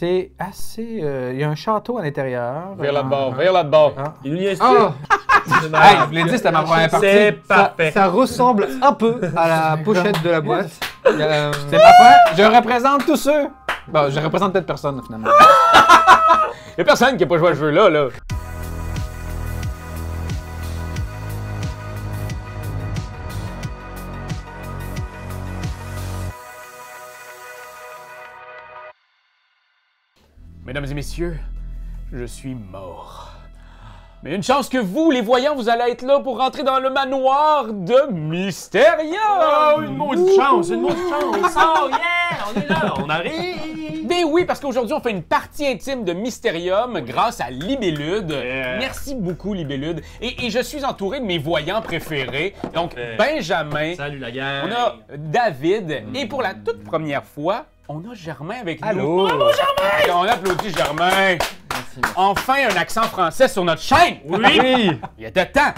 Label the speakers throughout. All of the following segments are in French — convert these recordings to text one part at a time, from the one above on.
Speaker 1: C'est assez... il y a un château à l'intérieur.
Speaker 2: Vers là-bas, vers là-bas.
Speaker 3: Il nous niaise
Speaker 1: Hey, je vous l'ai dit, c'était ma première partie.
Speaker 3: C'est parfait.
Speaker 4: Ça ressemble un peu à la pochette de la boîte.
Speaker 1: C'est ma première. Je représente tous ceux. Bon, je représente peut-être personne, finalement.
Speaker 2: Il y a personne qui n'a pas joué à ce jeu-là, là. Mesdames et messieurs, je suis mort. Mais une chance que vous, les voyants, vous allez être là pour rentrer dans le manoir de Mysterium!
Speaker 3: Oh, une maudite chance, une maudite chance! Oh yeah! On est là, on arrive!
Speaker 2: Ben oui, parce qu'aujourd'hui, on fait une partie intime de Mysterium grâce à Libellude. Merci beaucoup, Libellude. Et je suis entouré de mes voyants préférés. Donc, Benjamin.
Speaker 3: Salut la gang!
Speaker 2: On a David. Et pour la toute première fois, on a Germain avec nous.
Speaker 4: Allô?
Speaker 2: Bravo, Germain! On applaudit Germain.
Speaker 4: Merci.
Speaker 2: Enfin, un accent français sur notre chaîne.
Speaker 3: Oui!
Speaker 2: Il y a de temps.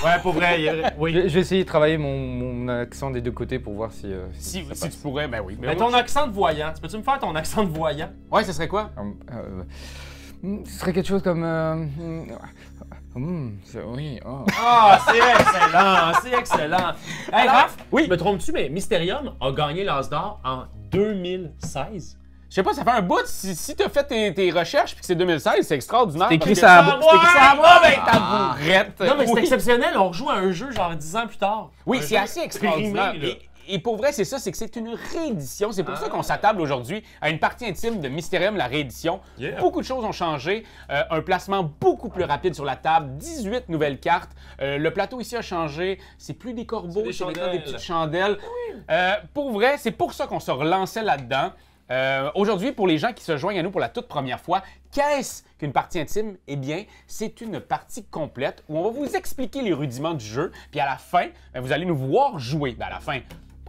Speaker 3: Ouais, pour vrai, oui.
Speaker 4: Je vais essayer de travailler mon accent des deux côtés pour voir si...
Speaker 2: Si tu pourrais, ben oui.
Speaker 3: Mais ton accent de voyant, peux-tu me faire ton accent de voyant?
Speaker 2: Ouais, ce serait quoi?
Speaker 4: ce serait quelque chose comme... oui, oh.
Speaker 3: Ah, c'est excellent, c'est excellent. Hey, Raph,
Speaker 2: oui.
Speaker 3: me trompes-tu, mais Mysterium a gagné l'As d'or en 2016.
Speaker 2: Je sais pas, ça fait un bout. Si t'as fait tes recherches puis que c'est 2016, c'est extraordinaire.
Speaker 1: C'est écrit
Speaker 2: parce
Speaker 1: ça à
Speaker 2: que-
Speaker 1: bout.
Speaker 2: C'est écrit ça à bout, ben ta bourrette.
Speaker 3: Non, mais c'est
Speaker 2: Oui.
Speaker 3: exceptionnel, on rejoue à un jeu genre 10 ans plus tard.
Speaker 2: Oui,
Speaker 3: Un
Speaker 2: c'est
Speaker 3: jeu
Speaker 2: assez extraordinaire.
Speaker 3: périmé, là.
Speaker 2: Et pour vrai, c'est ça, c'est que c'est une réédition. C'est pour ça qu'on s'attable aujourd'hui à une partie intime de Mysterium, la réédition.
Speaker 3: Yeah.
Speaker 2: Beaucoup de choses ont changé. Un placement beaucoup plus rapide sur la table. 18 nouvelles cartes. Le plateau ici a changé. C'est plus des corbeaux,
Speaker 3: des
Speaker 2: c'est maintenant
Speaker 3: chandelles.
Speaker 2: des petites chandelles. Pour vrai, c'est pour ça qu'on se relançait là-dedans. Aujourd'hui, pour les gens qui se joignent à nous pour la toute première fois, qu'est-ce qu'une partie intime? Eh bien, c'est une partie complète où on va vous expliquer les rudiments du jeu, puis à la fin, ben, vous allez nous voir jouer. Ben, à la fin,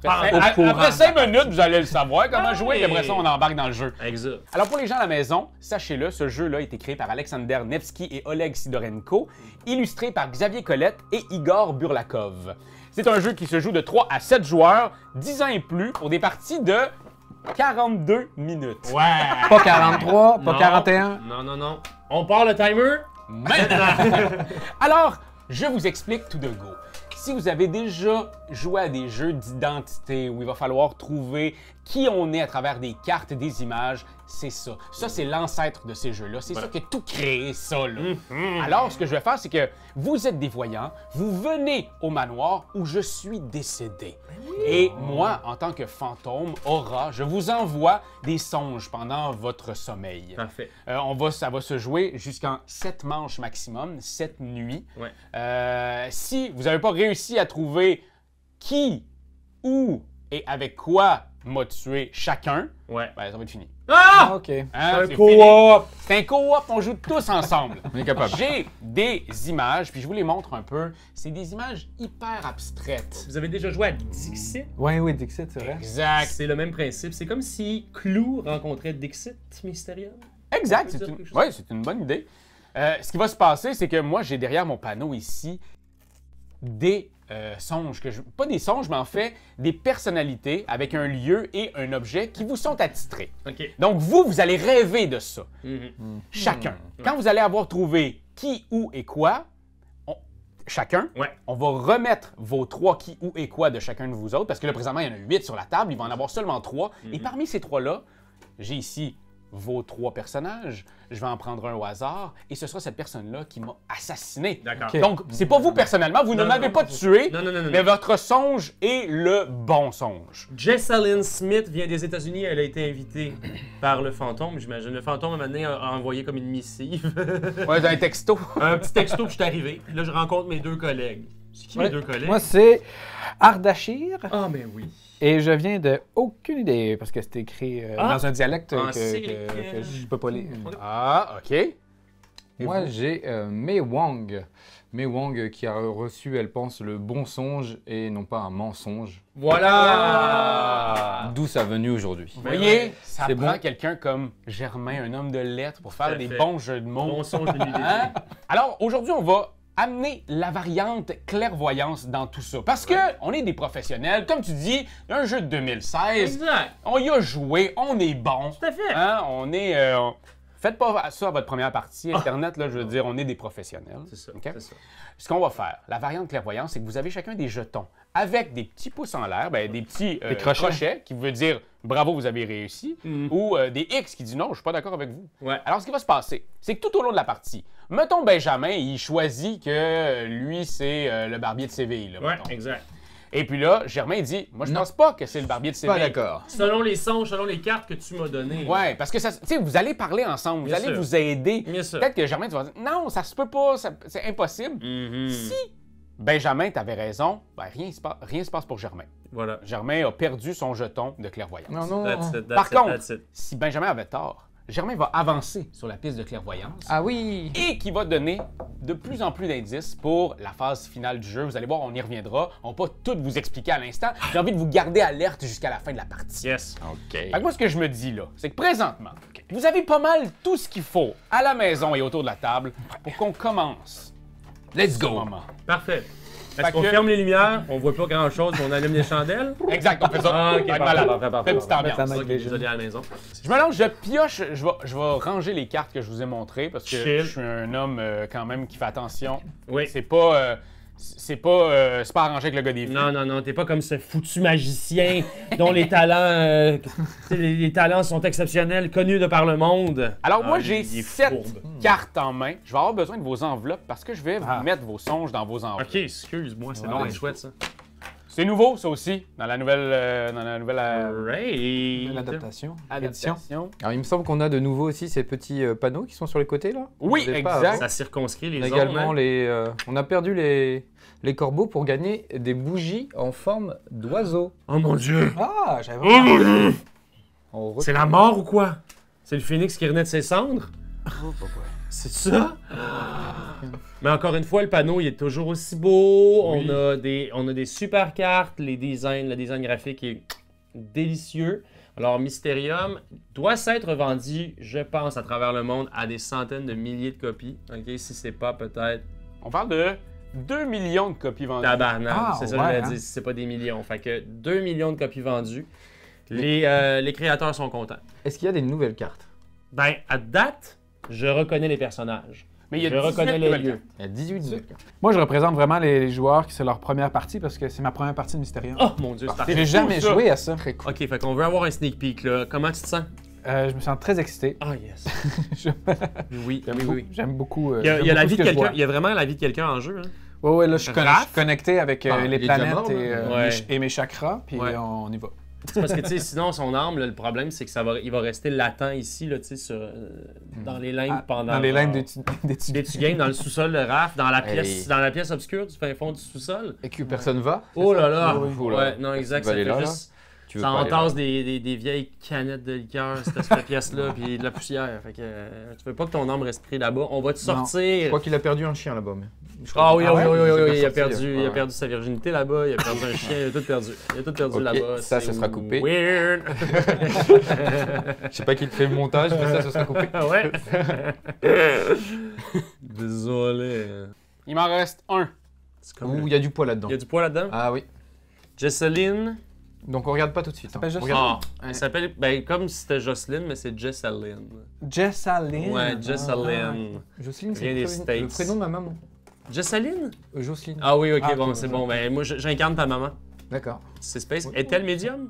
Speaker 2: après 5 minutes, vous allez le savoir comment jouer, et après ça, on embarque dans le jeu.
Speaker 3: Exact.
Speaker 2: Alors, pour les gens à la maison, sachez-le, ce jeu-là a été créé par Alexander Nevsky et Oleg Sidorenko, illustré par Xavier Colette et Igor Burlakov. C'est un jeu qui se joue de 3 à 7 joueurs, 10 ans et plus, pour des parties de 42 minutes.
Speaker 3: Ouais!
Speaker 1: Pas 43, pas
Speaker 3: Non.
Speaker 1: 41.
Speaker 3: Non. On part le timer?
Speaker 2: Maintenant! Alors, je vous explique tout de go. Si vous avez déjà joué à des jeux d'identité où il va falloir trouver qui on est à travers des cartes, des images, c'est ça. Ça, c'est l'ancêtre de ces jeux-là. C'est ça qui a tout créé, ça, là. Alors, ce que je vais faire, c'est que vous êtes des voyants, vous venez au manoir où je suis décédé. Et moi, en tant que fantôme, aura, je vous envoie des songes pendant votre sommeil.
Speaker 3: Parfait.
Speaker 2: Ça va se jouer jusqu'en 7 manches maximum, 7 nuits.
Speaker 3: Ouais.
Speaker 2: Si vous n'avez pas réussi à trouver qui, où et avec quoi m'a tué chacun,
Speaker 3: Ouais.
Speaker 2: ben, ça va être fini.
Speaker 3: Ah!
Speaker 1: OK.
Speaker 2: Hein,
Speaker 3: Un
Speaker 2: c'est
Speaker 3: co-op.
Speaker 2: fini. C'est un co-op, on joue tous ensemble.
Speaker 1: On est capable.
Speaker 2: J'ai des images, puis je vous les montre un peu. C'est des images hyper abstraites.
Speaker 3: Vous avez déjà joué à Dixit?
Speaker 1: Oui, Dixit, c'est vrai.
Speaker 2: Exact.
Speaker 3: C'est le même principe. C'est comme si Clou rencontrait Dixit Mysterium.
Speaker 2: Exact,
Speaker 3: On peut
Speaker 2: c'est
Speaker 3: dire
Speaker 2: une...
Speaker 3: quelque chose?
Speaker 2: ouais, c'est une bonne idée. Ce qui va se passer, c'est que moi, j'ai derrière mon panneau ici des songes, pas des songes, mais en fait des personnalités avec un lieu et un objet qui vous sont attitrés.
Speaker 3: OK.
Speaker 2: Donc vous allez rêver de ça,
Speaker 3: Mhm.
Speaker 2: chacun. Quand vous allez avoir trouvé qui, où et quoi, chacun,
Speaker 3: Ouais.
Speaker 2: on va remettre vos 3 qui, où et quoi de chacun de vous autres, parce que là, présentement, il y en a 8 sur la table, il va en avoir seulement 3. Et parmi ces 3-là, j'ai ici vos 3 personnages, je vais en prendre un au hasard, et ce sera cette personne-là qui m'a assassiné.
Speaker 3: D'accord.
Speaker 1: Ok.
Speaker 2: Donc, c'est pas vous personnellement, vous ne m'avez pas tué,
Speaker 3: Non.
Speaker 2: mais votre songe est le bon songe.
Speaker 3: Jessalyn Smith vient des États-Unis. Elle a été invitée par le fantôme, j'imagine. Le fantôme, à un moment donné, a envoyé comme une missive.
Speaker 2: Ouais, dans un texto.
Speaker 3: Un petit texto, puis je suis arrivé. Puis là, je rencontre mes 2 collègues. C'est qui mes 2 collègues?
Speaker 1: Moi, c'est Ardachir.
Speaker 3: Ah, mais oui.
Speaker 1: Et je viens de aucune idée, parce que c'est écrit dans un dialecte
Speaker 3: En
Speaker 1: que je ne peux pas lire.
Speaker 2: Ah, OK. Et
Speaker 4: Moi,
Speaker 2: vous?
Speaker 4: j'ai Mei Wang. Mei Wang qui a reçu, elle pense, le bon songe et non pas un mensonge.
Speaker 3: Voilà!
Speaker 4: D'où ça venu aujourd'hui.
Speaker 2: Vous voyez, ça
Speaker 4: C'est
Speaker 2: prend
Speaker 4: bon.
Speaker 2: quelqu'un comme Germain, un homme de lettres, pour faire
Speaker 3: Tout à
Speaker 2: des
Speaker 3: fait.
Speaker 2: bons jeux de mots.
Speaker 3: Bon songe de l'idée.
Speaker 2: Hein? Alors, aujourd'hui, on va amener la variante clairvoyance dans tout ça. Parce que on est des professionnels, comme tu dis, un jeu de 2016,
Speaker 3: Exact.
Speaker 2: on y a joué, on est bon.
Speaker 3: Tout à fait.
Speaker 2: Hein, on est... Faites pas ça à votre première partie. Internet, là, je veux dire, on est des professionnels.
Speaker 3: C'est ça.
Speaker 2: OK?
Speaker 3: C'est ça.
Speaker 2: Ce qu'on va faire, la variante clairvoyance, c'est que vous avez chacun des jetons avec des petits pouces en l'air, ben, des petits crochets qui veut dire bravo, vous avez réussi, ou des X qui dit non, je suis pas d'accord avec vous.
Speaker 3: Ouais.
Speaker 2: Alors, ce qui va se passer, c'est que tout au long de la partie, mettons Benjamin, il choisit que lui, c'est le barbier de Séville. Là,
Speaker 3: Ouais,
Speaker 2: mettons.
Speaker 3: exact.
Speaker 2: Et puis là, Germain dit, moi, je
Speaker 4: Non.
Speaker 2: pense pas que c'est le barbier de Séville.
Speaker 4: Pas d'accord.
Speaker 3: Selon les songes, selon les cartes que tu m'as données.
Speaker 2: Ouais, parce que ça, tu sais, vous allez parler ensemble, vous
Speaker 3: Bien
Speaker 2: allez
Speaker 3: sûr.
Speaker 2: vous aider.
Speaker 3: Bien sûr.
Speaker 2: Peut-être que Germain, tu vas dire, non, ça se peut pas, c'est impossible.
Speaker 3: Mhm.
Speaker 2: Si Benjamin, t'avais raison, ben rien se passe pour Germain.
Speaker 3: Voilà.
Speaker 2: Germain a perdu son jeton de clairvoyance.
Speaker 4: Non, non.
Speaker 3: That's it,
Speaker 2: Par
Speaker 3: that's it,
Speaker 2: contre,
Speaker 3: that's it.
Speaker 2: si Benjamin avait tort, Germain va avancer sur la piste de clairvoyance
Speaker 4: Ah oui.
Speaker 2: et qui va donner de plus en plus d'indices pour la phase finale du jeu. Vous allez voir, on y reviendra. On va pas tout vous expliquer à l'instant. J'ai envie de vous garder alerte jusqu'à la fin de la partie.
Speaker 3: Yes.
Speaker 4: Ok.
Speaker 2: Fait que moi, ce que je me dis là, c'est que présentement, vous avez pas mal tout ce qu'il faut à la maison et autour de la table pour qu'on commence.
Speaker 4: Let's
Speaker 2: ce
Speaker 4: go.
Speaker 2: moment.
Speaker 3: Parfait.
Speaker 2: Fait
Speaker 3: Est-ce qu'on
Speaker 2: que-
Speaker 3: ferme les lumières, on voit pas grand-chose, mais on allume les chandelles?
Speaker 2: Exact, on fait ça.
Speaker 3: Ah, ok,
Speaker 2: Ça va être
Speaker 3: parfait,
Speaker 2: malade.
Speaker 3: parfait, parfait.
Speaker 2: Fait une petite ambiance.
Speaker 1: Mettre la
Speaker 3: Ok,
Speaker 1: main
Speaker 3: désolé à la maison.
Speaker 2: Je me lance, je pioche, je vais ranger les cartes que je vous ai montrées parce que
Speaker 3: Chill.
Speaker 2: je suis un homme quand même qui fait attention.
Speaker 3: Oui.
Speaker 2: C'est pas arrangé avec le gars des filles.
Speaker 3: Non, non, non, t'es pas comme ce foutu magicien dont les talents, les talents sont exceptionnels, connus de par le monde.
Speaker 2: Alors moi
Speaker 3: Ah,
Speaker 2: j'ai
Speaker 3: il est
Speaker 2: 7
Speaker 3: fourbe.
Speaker 2: cartes en main. Je vais avoir besoin de vos enveloppes parce que je vais vous mettre vos songes dans vos enveloppes.
Speaker 3: Ok, excuse-moi, c'est
Speaker 1: Ouais.
Speaker 3: donc chouette ça.
Speaker 2: C'est nouveau ça aussi dans la nouvelle
Speaker 3: Great.
Speaker 1: L'adaptation.
Speaker 2: adaptation.
Speaker 4: Alors, il me semble qu'on a de nouveau aussi ces petits panneaux qui sont sur les côtés là.
Speaker 2: Oui,
Speaker 4: On les avait pas
Speaker 2: exact.
Speaker 4: avant.
Speaker 3: Ça circonscrit les
Speaker 4: On a
Speaker 3: zones.
Speaker 4: également
Speaker 3: hein.
Speaker 4: on a perdu les corbeaux pour gagner des bougies en forme d'oiseau.
Speaker 3: Oh mon dieu!
Speaker 1: Ah, j'avais
Speaker 3: Oh mon dieu!
Speaker 4: On re-
Speaker 3: C'est la mort ou quoi? C'est le phénix qui renaît de ses cendres? C'est ça? Mais encore une fois, le panneau, il est toujours aussi beau.
Speaker 2: Oui.
Speaker 3: On a des super cartes. Le design graphique est délicieux. Alors, Mysterium doit s'être vendu, je pense, à travers le monde à des centaines de milliers de copies. OK, si c'est pas peut-être
Speaker 2: On parle de 2 millions de copies vendues.
Speaker 3: tabarnak.
Speaker 1: Ah,
Speaker 3: C'est ça que je
Speaker 1: ouais,
Speaker 3: voulais
Speaker 1: hein.
Speaker 3: dire, si c'est pas des millions. Fait que 2 millions de copies vendues. Les créateurs sont contents.
Speaker 4: Est-ce qu'il y a des nouvelles cartes?
Speaker 3: Ben, à date, je reconnais les personnages.
Speaker 2: Mais il y a
Speaker 3: je
Speaker 2: 18
Speaker 3: reconnais les
Speaker 2: nouvelles
Speaker 3: lieux.
Speaker 2: cartes.
Speaker 4: Il y a 18 nouvelles cartes.
Speaker 1: Moi, je représente vraiment les joueurs qui c'est leur première partie parce que c'est ma première partie de Mysterium.
Speaker 3: Oh mon dieu, c'est parfait.
Speaker 1: J'ai jamais
Speaker 2: ça.
Speaker 1: joué à ça.
Speaker 4: Très cool.
Speaker 3: Ok, fait qu'on veut avoir un sneak peek là. Comment tu te sens?
Speaker 1: Je me sens très excité.
Speaker 3: Ah yes.
Speaker 1: Je-
Speaker 3: Oui,
Speaker 1: J'aime
Speaker 3: oui,
Speaker 1: beaucoup,
Speaker 3: oui.
Speaker 1: j'aime beaucoup.
Speaker 3: Il y a,
Speaker 1: j'aime
Speaker 3: il y a la
Speaker 1: beaucoup
Speaker 3: vie
Speaker 1: ce
Speaker 3: de
Speaker 1: que je
Speaker 3: quelqu'un.
Speaker 1: vois.
Speaker 3: Il y a vraiment la vie de quelqu'un en jeu. Hein?
Speaker 1: Ouais, là, je suis
Speaker 3: Raph?
Speaker 1: connecté avec
Speaker 4: Ah,
Speaker 1: les
Speaker 4: il est déjà
Speaker 1: planètes
Speaker 4: mort, là.
Speaker 3: Ouais.
Speaker 1: et mes chakras, puis
Speaker 3: Ouais.
Speaker 1: on y va.
Speaker 3: C'est parce que tu sais, sinon son arme, là, le problème c'est que il va rester latent ici là, tu sais, dans les limbes
Speaker 1: Ah,
Speaker 3: pendant.
Speaker 1: dans les lignes
Speaker 3: genre,
Speaker 1: d'études.
Speaker 3: des games dans le sous-sol de Raph, dans la
Speaker 4: Hey.
Speaker 3: pièce obscure du fin fond du sous-sol.
Speaker 4: Et que personne va?
Speaker 3: Oh là là!
Speaker 4: Oui, oui.
Speaker 3: Ouais, non, exact.
Speaker 4: Tu vas
Speaker 3: Ça
Speaker 4: aller
Speaker 3: fait
Speaker 4: là, là?
Speaker 3: juste.
Speaker 4: Tu veux
Speaker 3: Ça
Speaker 4: pas aller là?
Speaker 3: entasse des vieilles canettes de liqueur, cette pièce-là, puis de la poussière. Fait que tu veux pas que ton âme respire là-bas. On va te
Speaker 4: Je
Speaker 3: sortir.
Speaker 4: crois qu'il a perdu un chien là-bas. Mais...
Speaker 3: Ah oui,
Speaker 1: Ah
Speaker 3: oui,
Speaker 1: ouais?
Speaker 3: oui, oui, oui, il a
Speaker 4: sorti,
Speaker 3: perdu, il a
Speaker 4: ouais.
Speaker 3: perdu sa virginité là-bas, il a perdu un chien, il a tout perdu. Il a tout perdu
Speaker 4: Ok,
Speaker 3: là-bas.
Speaker 4: ça,
Speaker 3: c'est
Speaker 4: ça sera coupé.
Speaker 3: Weird.
Speaker 4: Je sais pas qui te fait le montage, mais ça sera coupé.
Speaker 3: Ouais. Désolé.
Speaker 2: Il m'en reste un.
Speaker 3: C'est comme
Speaker 4: Ouh, il y a du poids là-dedans.
Speaker 3: Il y a du poids là-dedans.
Speaker 4: Ah oui.
Speaker 3: Jesseline.
Speaker 4: Donc on regarde pas tout de suite.
Speaker 1: s'appelle
Speaker 4: hein.
Speaker 1: Jess-
Speaker 4: On regarde-
Speaker 3: Ah, elle s'appelle comme si c'était Jocelyne, mais c'est Jesseline.
Speaker 1: Jessaline.
Speaker 3: Ouais, Jesseline.
Speaker 4: Jocelyne,
Speaker 3: Vient
Speaker 4: c'est
Speaker 3: des
Speaker 4: le
Speaker 3: States.
Speaker 4: prénom de ma maman.
Speaker 3: Jesseline?
Speaker 4: Jocelyne.
Speaker 3: Ah oui, ok,
Speaker 1: Ah,
Speaker 3: bon,
Speaker 1: ok,
Speaker 3: c'est
Speaker 1: ouais.
Speaker 3: bon. Ben, moi, j'incarne ta maman.
Speaker 4: D'accord.
Speaker 3: C'est Space.
Speaker 4: Oui.
Speaker 3: Est-elle médium?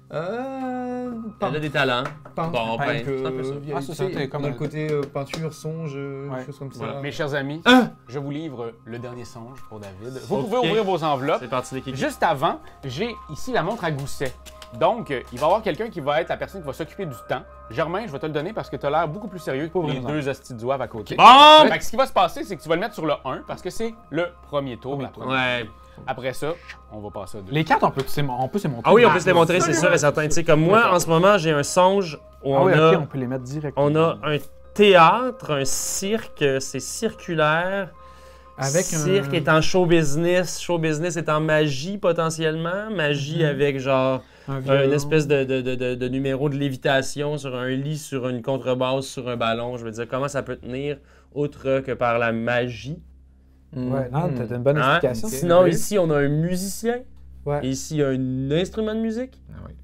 Speaker 4: Pas.
Speaker 3: Elle a des talents.
Speaker 4: Pas.
Speaker 3: Bon, ben,
Speaker 1: Peintre,
Speaker 3: c'est un peu ça.
Speaker 1: Ah, c'est ça, t'es comme
Speaker 4: dans le
Speaker 1: un-
Speaker 4: côté peinture, songe,
Speaker 1: Ouais.
Speaker 4: choses comme ça.
Speaker 3: Voilà.
Speaker 2: Mes chers amis,
Speaker 3: Ah!
Speaker 2: je vous livre le dernier songe pour David. Vous
Speaker 3: Ok.
Speaker 2: pouvez ouvrir vos enveloppes.
Speaker 3: C'est parti des kikis.
Speaker 2: Juste avant, j'ai ici la montre à gousset. Donc, il va y avoir quelqu'un qui va être la personne qui va s'occuper du temps. Germain, je vais te le donner parce que tu as l'air beaucoup plus sérieux que
Speaker 1: ouvrir
Speaker 2: les
Speaker 1: les
Speaker 2: deux hosties de zouaves à côté.
Speaker 3: Bon!
Speaker 2: Fait que ce qui va se passer, c'est que tu vas le mettre sur le 1 parce que c'est le premier tour. la première.
Speaker 3: Ouais.
Speaker 2: Après ça, on va passer à 2.
Speaker 1: Les cartes, on peut se les montrer.
Speaker 3: Ah oui, on peut se les montrer, c'est sûr et certain. Tu sais, comme moi, en ce moment, j'ai un songe où
Speaker 1: Ah oui,
Speaker 3: on,
Speaker 1: ok,
Speaker 3: a,
Speaker 1: on peut les mettre directement.
Speaker 3: on a un théâtre, un cirque, c'est circulaire.
Speaker 1: Avec
Speaker 3: Cirque est en show business est en magie potentiellement. Magie avec genre
Speaker 1: un
Speaker 3: une espèce de numéro de lévitation sur un lit, sur une contrebasse, sur un ballon. Je veux dire, comment ça peut tenir autre que par la magie?
Speaker 1: Ouais, non, t'as une bonne
Speaker 3: Hein?
Speaker 1: explication.
Speaker 3: Sinon,
Speaker 4: Oui.
Speaker 3: ici, on a un musicien.
Speaker 1: Ouais.
Speaker 3: Et ici, il y a un instrument de musique.
Speaker 4: Ah oui.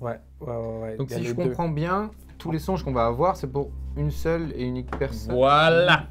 Speaker 1: Ouais.
Speaker 4: Donc
Speaker 1: Il y a
Speaker 4: si
Speaker 1: les
Speaker 4: je
Speaker 1: deux.
Speaker 4: comprends bien, tous les songes qu'on va avoir, c'est pour une seule et unique personne.
Speaker 3: Voilà.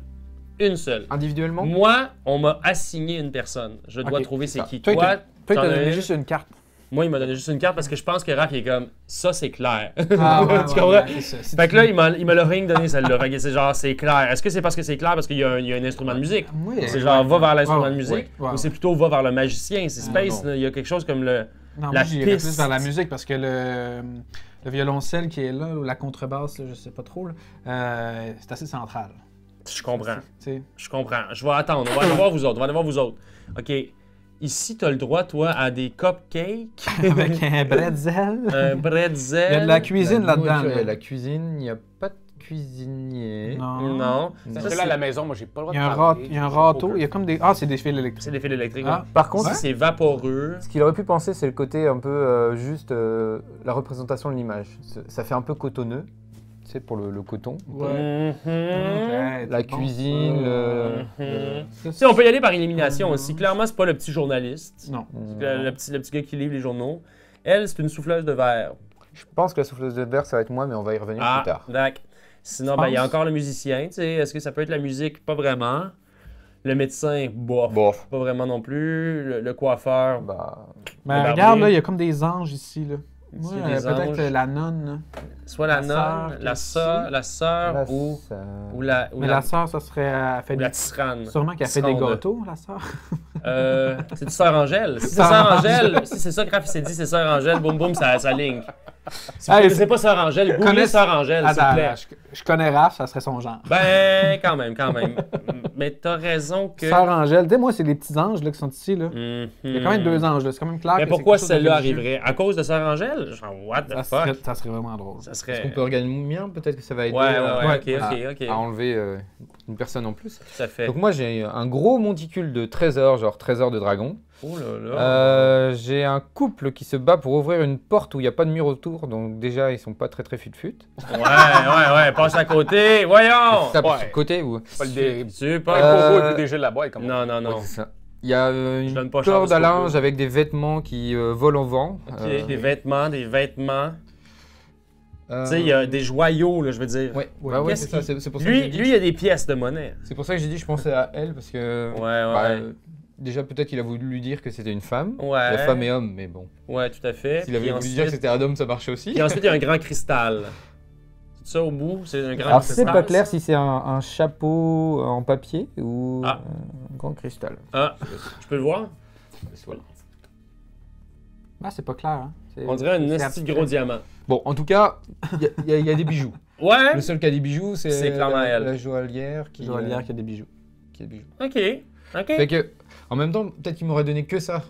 Speaker 3: Une seule.
Speaker 4: Individuellement?
Speaker 3: Moi, on m'a assigné une personne. Je dois
Speaker 1: Ok,
Speaker 3: trouver
Speaker 4: c'est
Speaker 3: c'est
Speaker 4: ça.
Speaker 3: qui.
Speaker 1: Toi,
Speaker 3: Toi,
Speaker 1: il
Speaker 3: t'en
Speaker 1: t'a
Speaker 3: as
Speaker 1: donné
Speaker 3: une?
Speaker 1: juste une carte.
Speaker 3: Moi, il m'a donné juste une carte parce que je pense que Raph, il est comme, ça, c'est clair.
Speaker 1: Ah,
Speaker 3: Tu comprends? Fait que là, il me l'a rien donné celle-là. Fait que c'est genre, c'est clair. Est-ce que c'est parce que c'est clair parce qu'il y a un instrument de musique?
Speaker 1: Oui.
Speaker 3: C'est genre, va vers l'instrument de
Speaker 1: Ouais,
Speaker 3: musique?
Speaker 1: ouais, ouais.
Speaker 3: Ou c'est plutôt, va vers le magicien? C'est Space,
Speaker 4: non.
Speaker 3: là. Il y a quelque chose comme le...
Speaker 1: Non,
Speaker 3: La
Speaker 1: moi, j'irais
Speaker 3: piste.
Speaker 1: plus vers la musique parce que le violoncelle qui est là, ou la contrebasse, là, je sais pas trop, là, c'est assez central.
Speaker 3: Je comprends.
Speaker 1: Tu sais.
Speaker 3: Je comprends. Je vais attendre. On va aller voir vous autres. On va aller voir vous autres. OK. Ici, tu as le droit, toi, à des cupcakes,
Speaker 1: Avec un bretzel.
Speaker 3: un bretzel.
Speaker 1: Il y a de la cuisine
Speaker 4: La
Speaker 1: là-dedans.
Speaker 4: nourriture et
Speaker 1: là.
Speaker 4: la cuisine, il n'y a pas de cuisinier.
Speaker 1: Non.
Speaker 3: Non.
Speaker 2: Parce
Speaker 3: Ça,
Speaker 2: que là, à
Speaker 3: c'est-
Speaker 2: la maison, moi, j'ai pas le droit
Speaker 1: Il y
Speaker 2: de
Speaker 1: a un,
Speaker 2: parler.
Speaker 1: il y a un
Speaker 2: J'ai
Speaker 1: râteau,
Speaker 2: aucun-
Speaker 1: il y a comme des. Ah, c'est des fils électriques.
Speaker 3: c'est des fils électriques.
Speaker 1: Ah.
Speaker 4: Par contre,
Speaker 3: Si c'est vaporeux.
Speaker 4: ce qu'il aurait pu penser, c'est le côté un peu juste la représentation de l'image. Ça fait un peu cotonneux, tu sais, pour le coton.
Speaker 1: Ouais.
Speaker 3: Mhm.
Speaker 1: Ouais,
Speaker 4: La
Speaker 1: c'est bon,
Speaker 4: cuisine,
Speaker 1: ça.
Speaker 3: Tu sais, on peut y aller par élimination aussi. Clairement, c'est pas le petit journaliste.
Speaker 1: Non.
Speaker 3: Le petit gars qui livre les journaux. Elle, c'est une souffleuse de verre.
Speaker 4: Je pense que la souffleuse de verre, ça va être moi, mais on va y revenir plus tard.
Speaker 3: d'accord. Sinon,
Speaker 1: Tu
Speaker 3: ben, il y a
Speaker 1: penses?
Speaker 3: encore le musicien. Tu sais, est-ce que ça peut être la musique? Pas vraiment. Le médecin, bof.
Speaker 4: Bof.
Speaker 3: Pas vraiment non plus. Le coiffeur,
Speaker 4: Bah,
Speaker 1: Mais
Speaker 3: Barbier.
Speaker 1: regarde, là, il y a comme des anges ici, là.
Speaker 3: Ici,
Speaker 1: Ouais,
Speaker 3: il y a des
Speaker 1: peut-être
Speaker 3: anges.
Speaker 1: la nonne, là.
Speaker 3: soit la
Speaker 1: la sœur
Speaker 3: nonne,
Speaker 1: qui
Speaker 3: la
Speaker 1: est
Speaker 3: sœur,
Speaker 1: ici.
Speaker 3: la sœur
Speaker 4: là,
Speaker 3: ou
Speaker 4: ça-
Speaker 3: la
Speaker 1: Mais la sœur, ça serait. Elle fait
Speaker 3: ou la
Speaker 1: des...
Speaker 3: tyranne.
Speaker 1: Sûrement qu'elle fait des
Speaker 3: Tisserande.
Speaker 1: gâteaux, la sœur.
Speaker 3: C'est du Sœur Angèle. Si c'est
Speaker 1: Sœur
Speaker 3: Sœur Angèle, si c'est ça que Raph s'est dit, c'est Sœur Angèle, boum boum, ça ligne. Si vous
Speaker 1: Hey,
Speaker 3: connaissez pas Sœur Angèle, googlez
Speaker 1: connais-
Speaker 3: Sœur Angèle, s'il vous
Speaker 1: Attends,
Speaker 3: plaît.
Speaker 1: je connais Raph, ça serait son genre.
Speaker 3: Ben, quand même, quand même. Mais t'as raison que...
Speaker 1: Sœur Angèle, dis-moi, c'est les petits anges là, qui sont ici, là.
Speaker 3: Mhm.
Speaker 1: Il y a quand même deux anges, là. C'est quand même clair.
Speaker 3: Mais
Speaker 1: que
Speaker 3: pourquoi
Speaker 1: c'est quelque chose de
Speaker 3: celle-là
Speaker 1: religieux.
Speaker 3: arriverait? À cause de Sœur Angèle? Genre, what the fuck?
Speaker 1: Ça serait vraiment drôle.
Speaker 3: Ça
Speaker 4: Est-ce
Speaker 3: serait...
Speaker 4: qu'on peut regarder le mien? Peut-être que ça va aider
Speaker 3: Ouais,
Speaker 1: ouais,
Speaker 3: ok.
Speaker 4: à enlever une personne en plus.
Speaker 3: Tout à fait.
Speaker 4: Donc moi, j'ai un gros monticule de trésors, genre trésor de dragon.
Speaker 3: Oh là là.
Speaker 4: J'ai un couple qui se bat pour ouvrir une porte où il n'y a pas de mur autour, donc déjà, ils sont pas très fut-fut.
Speaker 3: Ouais, passe à côté, voyons!
Speaker 4: Tape
Speaker 2: Ouais.
Speaker 4: sur le côté ou...
Speaker 2: Pas le dé...
Speaker 3: Tu
Speaker 2: Pas
Speaker 3: pas...
Speaker 2: le coco et puis déjà la boîte, comme
Speaker 3: Non, non, non.
Speaker 4: Ouais, c'est ça. Il y a
Speaker 3: Je donne
Speaker 4: une
Speaker 3: pas cher
Speaker 4: corde
Speaker 3: au
Speaker 4: à linge
Speaker 3: scope.
Speaker 4: avec des vêtements qui volent au vent.
Speaker 3: Ok, des vêtements.
Speaker 4: euh,
Speaker 3: Tu sais, il y a des joyaux, là, je veux dire.
Speaker 4: Ouais,
Speaker 1: Ouais.
Speaker 4: bah ouais,
Speaker 3: Qu'est-ce
Speaker 4: c'est ça.
Speaker 3: qui-
Speaker 4: C'est pour ça que j'ai
Speaker 3: Lui,
Speaker 4: dit-
Speaker 3: il y a des pièces de monnaie.
Speaker 4: C'est pour ça que j'ai dit, je pensais à elle, parce que...
Speaker 3: Ouais,
Speaker 4: bah,
Speaker 3: ouais.
Speaker 4: déjà, peut-être qu'il a voulu lui dire que c'était une femme.
Speaker 3: Ouais.
Speaker 4: La femme et homme, mais bon.
Speaker 3: Ouais, tout à fait.
Speaker 4: S'il avait
Speaker 3: Puis
Speaker 4: voulu dire que
Speaker 3: ensuite-
Speaker 4: c'était un homme, ça marchait aussi.
Speaker 3: Puis ensuite, il y a un grand cristal. C'est ça au bout? C'est un grand
Speaker 4: Alors,
Speaker 3: cristal?
Speaker 4: c'est pas clair si c'est un chapeau en papier ou
Speaker 3: Ah.
Speaker 4: un grand cristal.
Speaker 3: Ah, je peux le voir?
Speaker 1: Ah, c'est pas clair, hein.
Speaker 3: On dirait un
Speaker 1: c'est
Speaker 3: esti
Speaker 1: abstrait.
Speaker 3: gros diamant.
Speaker 4: Bon, en tout cas, il y a des bijoux.
Speaker 3: Ouais?
Speaker 4: Le seul qui a des bijoux, c'est
Speaker 3: C'est clairement elle.
Speaker 4: la joaillière qui,
Speaker 1: Joaillière qui a des bijoux.
Speaker 4: qui a des bijoux.
Speaker 3: Ok.
Speaker 4: Fait que, en même temps, peut-être qu'il m'aurait donné que ça.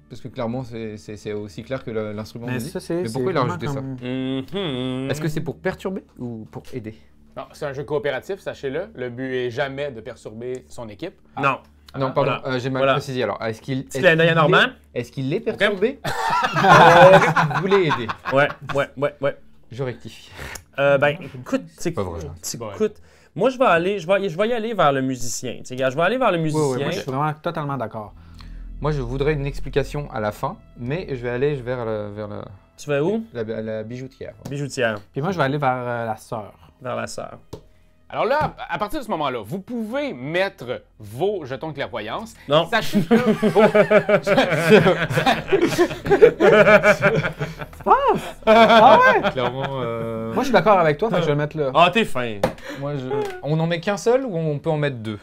Speaker 4: Parce que clairement, c'est aussi clair que l'instrument
Speaker 1: Mais
Speaker 4: musique.
Speaker 1: ça, c'est.
Speaker 4: Mais pourquoi il a rajouté ça
Speaker 3: Mhm.
Speaker 4: Est-ce que c'est pour perturber ou pour aider?
Speaker 2: Non, c'est un jeu coopératif, sachez-le. Le but est jamais de perturber son équipe.
Speaker 3: Non.
Speaker 4: Non, pardon,
Speaker 3: voilà.
Speaker 4: j'ai mal
Speaker 3: Voilà.
Speaker 4: précisé. Alors, est-ce qu'il
Speaker 3: Petit clin d'œil à Normand.
Speaker 4: est-ce qu'il est perturbé Est-ce qu'il voulait aider?
Speaker 3: Ouais.
Speaker 4: Je rectifie.
Speaker 3: Ben, écoute, c'est
Speaker 4: Pas vrai.
Speaker 3: écoute, moi, je vais y aller vers le musicien. Tu sais, gars, je vais aller vers le
Speaker 1: Oui,
Speaker 3: musicien.
Speaker 1: moi, je suis vraiment totalement d'accord.
Speaker 4: Moi, je voudrais une explication à la fin, mais je vais aller vers
Speaker 3: Tu vas où?
Speaker 4: la bijoutière.
Speaker 3: Bijoutière,
Speaker 1: Puis moi, je vais aller vers la sœur.
Speaker 3: vers la sœur.
Speaker 2: Alors là, à partir de ce moment-là, vous pouvez mettre vos jetons de clairvoyance.
Speaker 3: Non.
Speaker 2: Sachez que
Speaker 1: Ah ouais?
Speaker 4: Clairement,
Speaker 1: Moi, je suis d'accord avec toi, fait que je vais le mettre là.
Speaker 3: Ah, t'es fin.
Speaker 4: on en met qu'un seul ou on peut en mettre deux?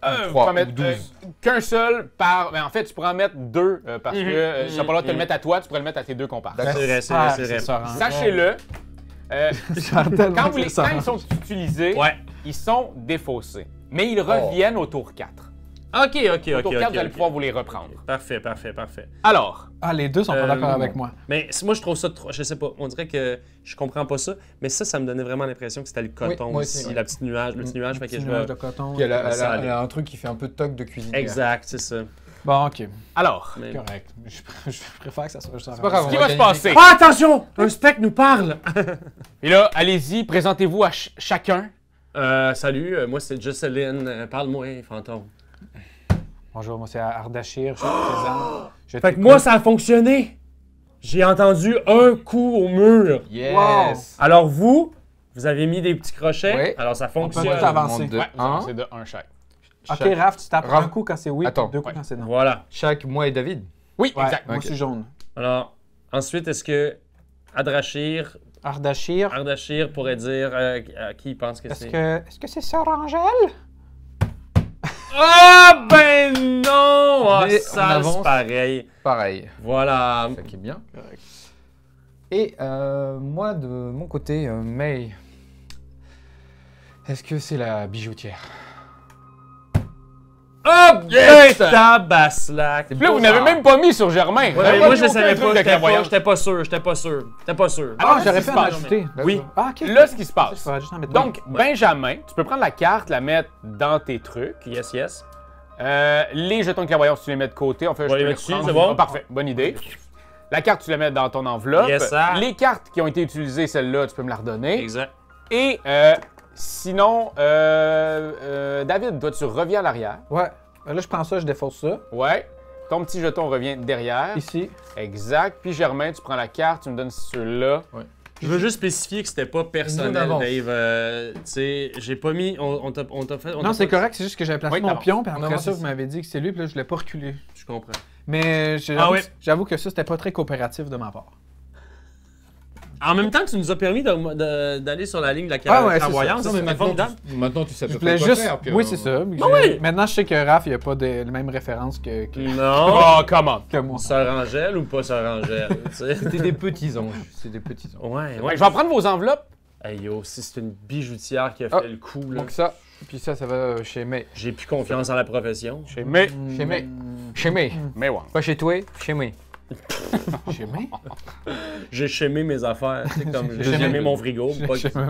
Speaker 2: vous
Speaker 4: Trois
Speaker 2: pourrez
Speaker 4: ou
Speaker 2: mettre
Speaker 4: 12.
Speaker 2: qu'un seul par. Ben, en fait, tu pourras en mettre deux parce que tu n'as pas le droit de te le
Speaker 3: mhm.
Speaker 2: mettre à toi, tu pourrais le mettre à tes deux comparses.
Speaker 3: C'est vrai, c'est
Speaker 1: Ah,
Speaker 3: vrai, c'est vrai.
Speaker 1: sœur, hein.
Speaker 2: Sachez-le,
Speaker 1: J'adore tellement
Speaker 2: quand,
Speaker 1: que c'est
Speaker 2: quand
Speaker 1: sœur.
Speaker 2: ils sont utilisés,
Speaker 3: Ouais.
Speaker 2: ils sont défaussés. Mais ils reviennent au tour 4.
Speaker 3: Ok.
Speaker 2: Au tour 4, vous allez pouvoir vous les reprendre.
Speaker 3: Parfait.
Speaker 2: Alors,
Speaker 1: Ah, les deux sont pas d'accord avec moi.
Speaker 3: Mais moi, je trouve ça trop. Je sais pas, on dirait que je comprends pas ça, mais ça me donnait vraiment l'impression que c'était le coton
Speaker 4: moi
Speaker 3: ici,
Speaker 4: aussi, ouais.
Speaker 3: le petit nuage, fait que
Speaker 1: Petit
Speaker 3: je
Speaker 1: nuage
Speaker 3: vais.
Speaker 1: de coton.
Speaker 4: Puis elle a,
Speaker 3: Ça allait.
Speaker 4: elle a un truc qui fait un peu toc de cuisine.
Speaker 3: Exact, c'est ça.
Speaker 1: Bon, ok.
Speaker 2: alors,
Speaker 3: Mais-
Speaker 1: Correct. Je préfère que ça soit juste
Speaker 4: C'est pas grave.
Speaker 2: ce qui
Speaker 4: on
Speaker 2: va
Speaker 4: va
Speaker 2: se
Speaker 4: gagner.
Speaker 2: passer?
Speaker 3: Ah, attention! Un spectre nous parle!
Speaker 2: Et là, allez-y, présentez-vous à chacun.
Speaker 3: Salut, moi c'est Jocelyn. Parle-moi, fantôme.
Speaker 1: Bonjour, moi c'est Ardashir, je suis présent. Je
Speaker 3: Fait que moi, ça a fonctionné. J'ai entendu un coup au mur.
Speaker 4: Yes!
Speaker 3: Alors vous avez mis des petits crochets.
Speaker 4: Ouais.
Speaker 3: Alors ça
Speaker 1: On peut
Speaker 3: fonctionne.
Speaker 1: tout avancer.
Speaker 4: De
Speaker 2: Ouais,
Speaker 4: un.
Speaker 2: c'est de un chaque.
Speaker 1: Ok,
Speaker 4: Chaque-
Speaker 1: Raph, tu tapes
Speaker 4: Raph.
Speaker 1: un coup quand c'est oui,
Speaker 4: Attends.
Speaker 1: puis deux coups
Speaker 2: Ouais.
Speaker 1: quand c'est non.
Speaker 3: Voilà.
Speaker 4: Chaque moi et David.
Speaker 2: Oui,
Speaker 1: Ouais,
Speaker 2: exact.
Speaker 1: moi
Speaker 4: Ok.
Speaker 1: je suis jaune.
Speaker 3: Alors, ensuite, est-ce que Ardashir pourrait dire à qui il pense que c'est?
Speaker 1: Est-ce que c'est Sœur Angèle?
Speaker 3: Ah ben non! Ah,
Speaker 4: Mais
Speaker 3: ça,
Speaker 4: on
Speaker 3: c'est
Speaker 4: avance.
Speaker 3: pareil.
Speaker 4: Pareil.
Speaker 3: Voilà.
Speaker 4: Ça qui est bien. Et moi, de mon côté, May. Est-ce que c'est la bijoutière?
Speaker 3: Oh ben tabaslac!
Speaker 2: Puis là, vous n'avez même pas mis sur Germain.
Speaker 3: Ouais, moi, je le savais pas.
Speaker 2: J'étais
Speaker 3: J'étais pas sûr. J'étais pas sûr.
Speaker 2: Alors,
Speaker 1: Ah, j'aurais
Speaker 2: qu'est-ce
Speaker 1: pu
Speaker 2: qui
Speaker 1: en
Speaker 2: se passe?
Speaker 1: ajouter.
Speaker 3: Oui.
Speaker 1: Ah, ok.
Speaker 2: Là, ce qui se
Speaker 1: Je
Speaker 2: passe.
Speaker 1: vais juste en mettre
Speaker 2: Donc, Benjamin, tu peux prendre la carte, la mettre dans tes trucs.
Speaker 3: Yes, yes.
Speaker 2: Les jetons de clairvoyance, tu les mets de côté. On fait
Speaker 3: On
Speaker 2: je
Speaker 3: les
Speaker 2: peux
Speaker 3: met
Speaker 2: les
Speaker 3: dessus,
Speaker 2: reprendre.
Speaker 3: c'est bon?
Speaker 2: Ah, parfait, bonne idée. La carte, tu la mets dans ton enveloppe.
Speaker 3: Yes, sir.
Speaker 2: Les cartes qui ont été utilisées, celle-là, tu peux me la redonner.
Speaker 3: Exact.
Speaker 2: Et sinon, David, toi, tu reviens à l'arrière.
Speaker 1: Ouais. Là, je prends ça, je défausse ça.
Speaker 2: Ouais. Ton petit jeton revient derrière.
Speaker 1: Ici.
Speaker 2: Exact. Puis Germain, tu prends la carte, tu me donnes ceux-là.
Speaker 3: Je veux juste spécifier que c'était pas personnel,
Speaker 4: d'avance.
Speaker 3: Dave. Tu sais, j'ai pas mis. On t'a fait.
Speaker 1: Non, c'est correct, c'est juste que j'avais placé
Speaker 2: Oui,
Speaker 1: mon
Speaker 2: t'avances.
Speaker 1: pion, puis
Speaker 4: On
Speaker 1: après
Speaker 4: avance
Speaker 1: ça,
Speaker 4: ici.
Speaker 1: vous m'avez dit que c'est lui, puis là, je l'ai pas reculé.
Speaker 3: Je comprends.
Speaker 1: Mais
Speaker 3: Ah oui.
Speaker 1: j'avoue que ça, c'était pas très coopératif de ma part.
Speaker 3: En même temps, tu nous as permis d'aller sur la ligne de la
Speaker 1: Ah ouais, c'est
Speaker 3: clairvoyance.
Speaker 1: ça.
Speaker 4: Non, mais
Speaker 3: C'était formidable.
Speaker 4: maintenant tu sais à
Speaker 1: Je
Speaker 4: peu
Speaker 1: voulais
Speaker 4: près quoi
Speaker 1: juste.
Speaker 4: faire. puis,
Speaker 1: Oui, c'est ça. mais
Speaker 3: oui.
Speaker 1: Maintenant, je sais que Raph, il n'y a pas les mêmes références que
Speaker 3: Non.
Speaker 2: Oh, come on.
Speaker 1: que moi.
Speaker 3: Sœur Angèle ou pas Sœur Angèle? Tu sais?
Speaker 4: C'était des petits anges. C'est des petits anges.
Speaker 3: Ouais,
Speaker 2: Ouais, je vais prendre vos enveloppes.
Speaker 3: Hey yo, si c'est une bijoutière qui a
Speaker 4: Ah,
Speaker 3: fait le coup, là,
Speaker 4: Donc ça, puis ça va chez May.
Speaker 3: j'ai plus confiance en la profession.
Speaker 2: Mais,
Speaker 4: Chez May. Chez May.
Speaker 2: mais ouais.
Speaker 4: Pas chez toi, chez May.
Speaker 1: J'ai aimé.
Speaker 3: J'ai chémé mes affaires, tu sais, comme j'ai
Speaker 1: J'ai
Speaker 3: chémé
Speaker 1: aimé.
Speaker 3: mon frigo, pour pas qu'il
Speaker 1: J'ai aimé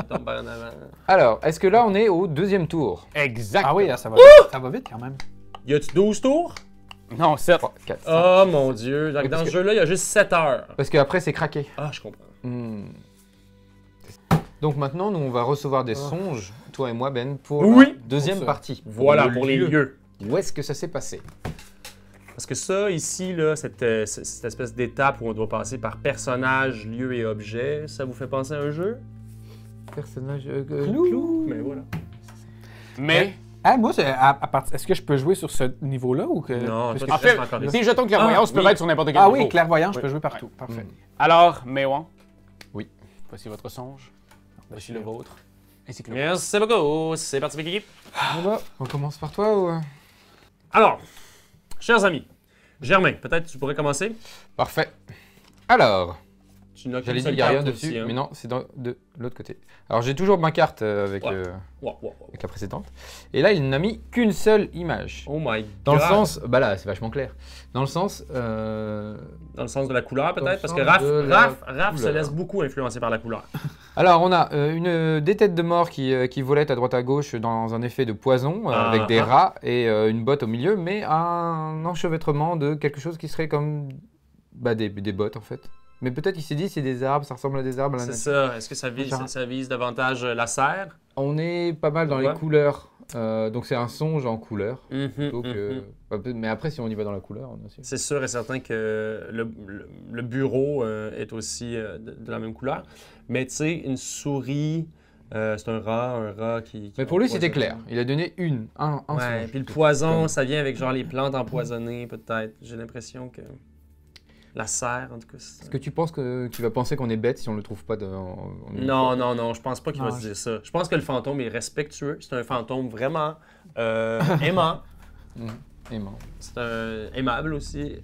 Speaker 3: tombe par en avant.
Speaker 4: Alors, est-ce que là on est au deuxième tour?
Speaker 2: Exact.
Speaker 1: Ah oui, ça va, ça va vite quand même.
Speaker 3: Y a-tu 12 tours?
Speaker 2: Non, 7.
Speaker 4: 3, 4, 5.
Speaker 3: Oh mon dieu, donc,
Speaker 4: Oui,
Speaker 3: dans
Speaker 4: parce
Speaker 3: ce
Speaker 4: que-
Speaker 3: jeu-là, il y a juste 7 heures.
Speaker 4: Parce qu'après c'est craqué.
Speaker 3: Ah, je comprends.
Speaker 4: Donc maintenant, nous on va recevoir des songes, toi et moi Ben, pour
Speaker 3: Oui.
Speaker 4: la deuxième
Speaker 1: Pour ça.
Speaker 4: partie.
Speaker 3: Voilà,
Speaker 4: Le
Speaker 3: pour les lieux.
Speaker 4: Où est-ce que ça s'est passé?
Speaker 3: Parce que ça, ici, là, cette espèce d'étape où on doit passer par personnage, lieu et objet, ça vous fait penser à un jeu?
Speaker 4: Personnage...
Speaker 3: Mais voilà.
Speaker 2: Mais,
Speaker 1: Ah, moi, est-ce que je peux jouer sur ce niveau-là ou que.
Speaker 3: Non,
Speaker 1: parce
Speaker 3: toi,
Speaker 1: que-
Speaker 2: en
Speaker 3: tu restes
Speaker 2: fait,
Speaker 3: encore ici.
Speaker 2: tes jetons de clairvoyance
Speaker 1: Ah,
Speaker 2: peuvent
Speaker 1: oui.
Speaker 2: être sur n'importe quel
Speaker 1: Ah
Speaker 2: niveau.
Speaker 1: oui, clairvoyant, je
Speaker 2: Oui.
Speaker 1: peux jouer partout. Parfait.
Speaker 2: Alors, Méwan.
Speaker 4: Oui.
Speaker 2: Voici votre songe. Voici le vôtre. Ainsi que le
Speaker 3: Merci beaucoup, c'est parti avec l'équipe.
Speaker 4: On commence par toi ou...
Speaker 3: Alors, chers amis, Germain, peut-être tu pourrais commencer?
Speaker 4: Parfait. Alors,
Speaker 3: Tu n'as qu'une
Speaker 4: j'allais dire
Speaker 3: seule
Speaker 4: qu'il n'y a rien
Speaker 3: carte
Speaker 4: dessus,
Speaker 3: aussi, hein.
Speaker 4: mais non, c'est de l'autre côté. Alors j'ai toujours ma carte avec,
Speaker 3: Ouais. Wow, wow, wow.
Speaker 4: avec la précédente. Et là, il n'a mis qu'une seule image.
Speaker 3: Oh my god.
Speaker 4: Dans le sens... Bah là, c'est vachement clair. Dans le sens...
Speaker 3: Dans le sens de la couleur,
Speaker 4: Dans le
Speaker 3: peut-être? Parce que
Speaker 4: sens
Speaker 3: Raph,
Speaker 4: de la
Speaker 3: Raph se
Speaker 4: couleur.
Speaker 3: laisse beaucoup influencer par la couleur.
Speaker 4: Alors, on a des têtes de mort qui volaient à droite à gauche dans un effet de poison, avec des rats et une botte au milieu, mais un enchevêtrement de quelque chose qui serait comme des bottes en fait. Mais peut-être il s'est dit c'est des arbres, ça ressemble à des arbres. À la
Speaker 3: C'est
Speaker 4: nature.
Speaker 3: ça. Est-ce que ça vise,
Speaker 1: Genre-
Speaker 3: ça vise davantage la serre?
Speaker 4: On est pas mal dans
Speaker 3: Ouais.
Speaker 4: les couleurs, donc c'est un songe en couleur.
Speaker 3: Mhm,
Speaker 4: plutôt que-
Speaker 3: mhm.
Speaker 4: Mais après, si on y va dans la couleur, on a aussi.
Speaker 3: C'est sûr et certain que le bureau est aussi de la même couleur. Mais tu sais, une souris, c'est un rat qui
Speaker 4: Mais pour lui, c'était
Speaker 3: empoisonne.
Speaker 4: clair. Il a donné un
Speaker 3: Ouais,
Speaker 4: songe.
Speaker 3: puis le poison, ça vient avec genre les plantes empoisonnées, peut-être. J'ai l'impression que la serre, en tout cas.
Speaker 4: Est-ce que tu penses qu'il va penser qu'on est bête si on le trouve pas
Speaker 3: Non, non, non, je pense pas qu'il va
Speaker 1: Non,
Speaker 3: se dire ça. Je pense que le fantôme est respectueux. C'est un fantôme vraiment aimant.
Speaker 4: Aimant.
Speaker 3: C'est un aimable aussi.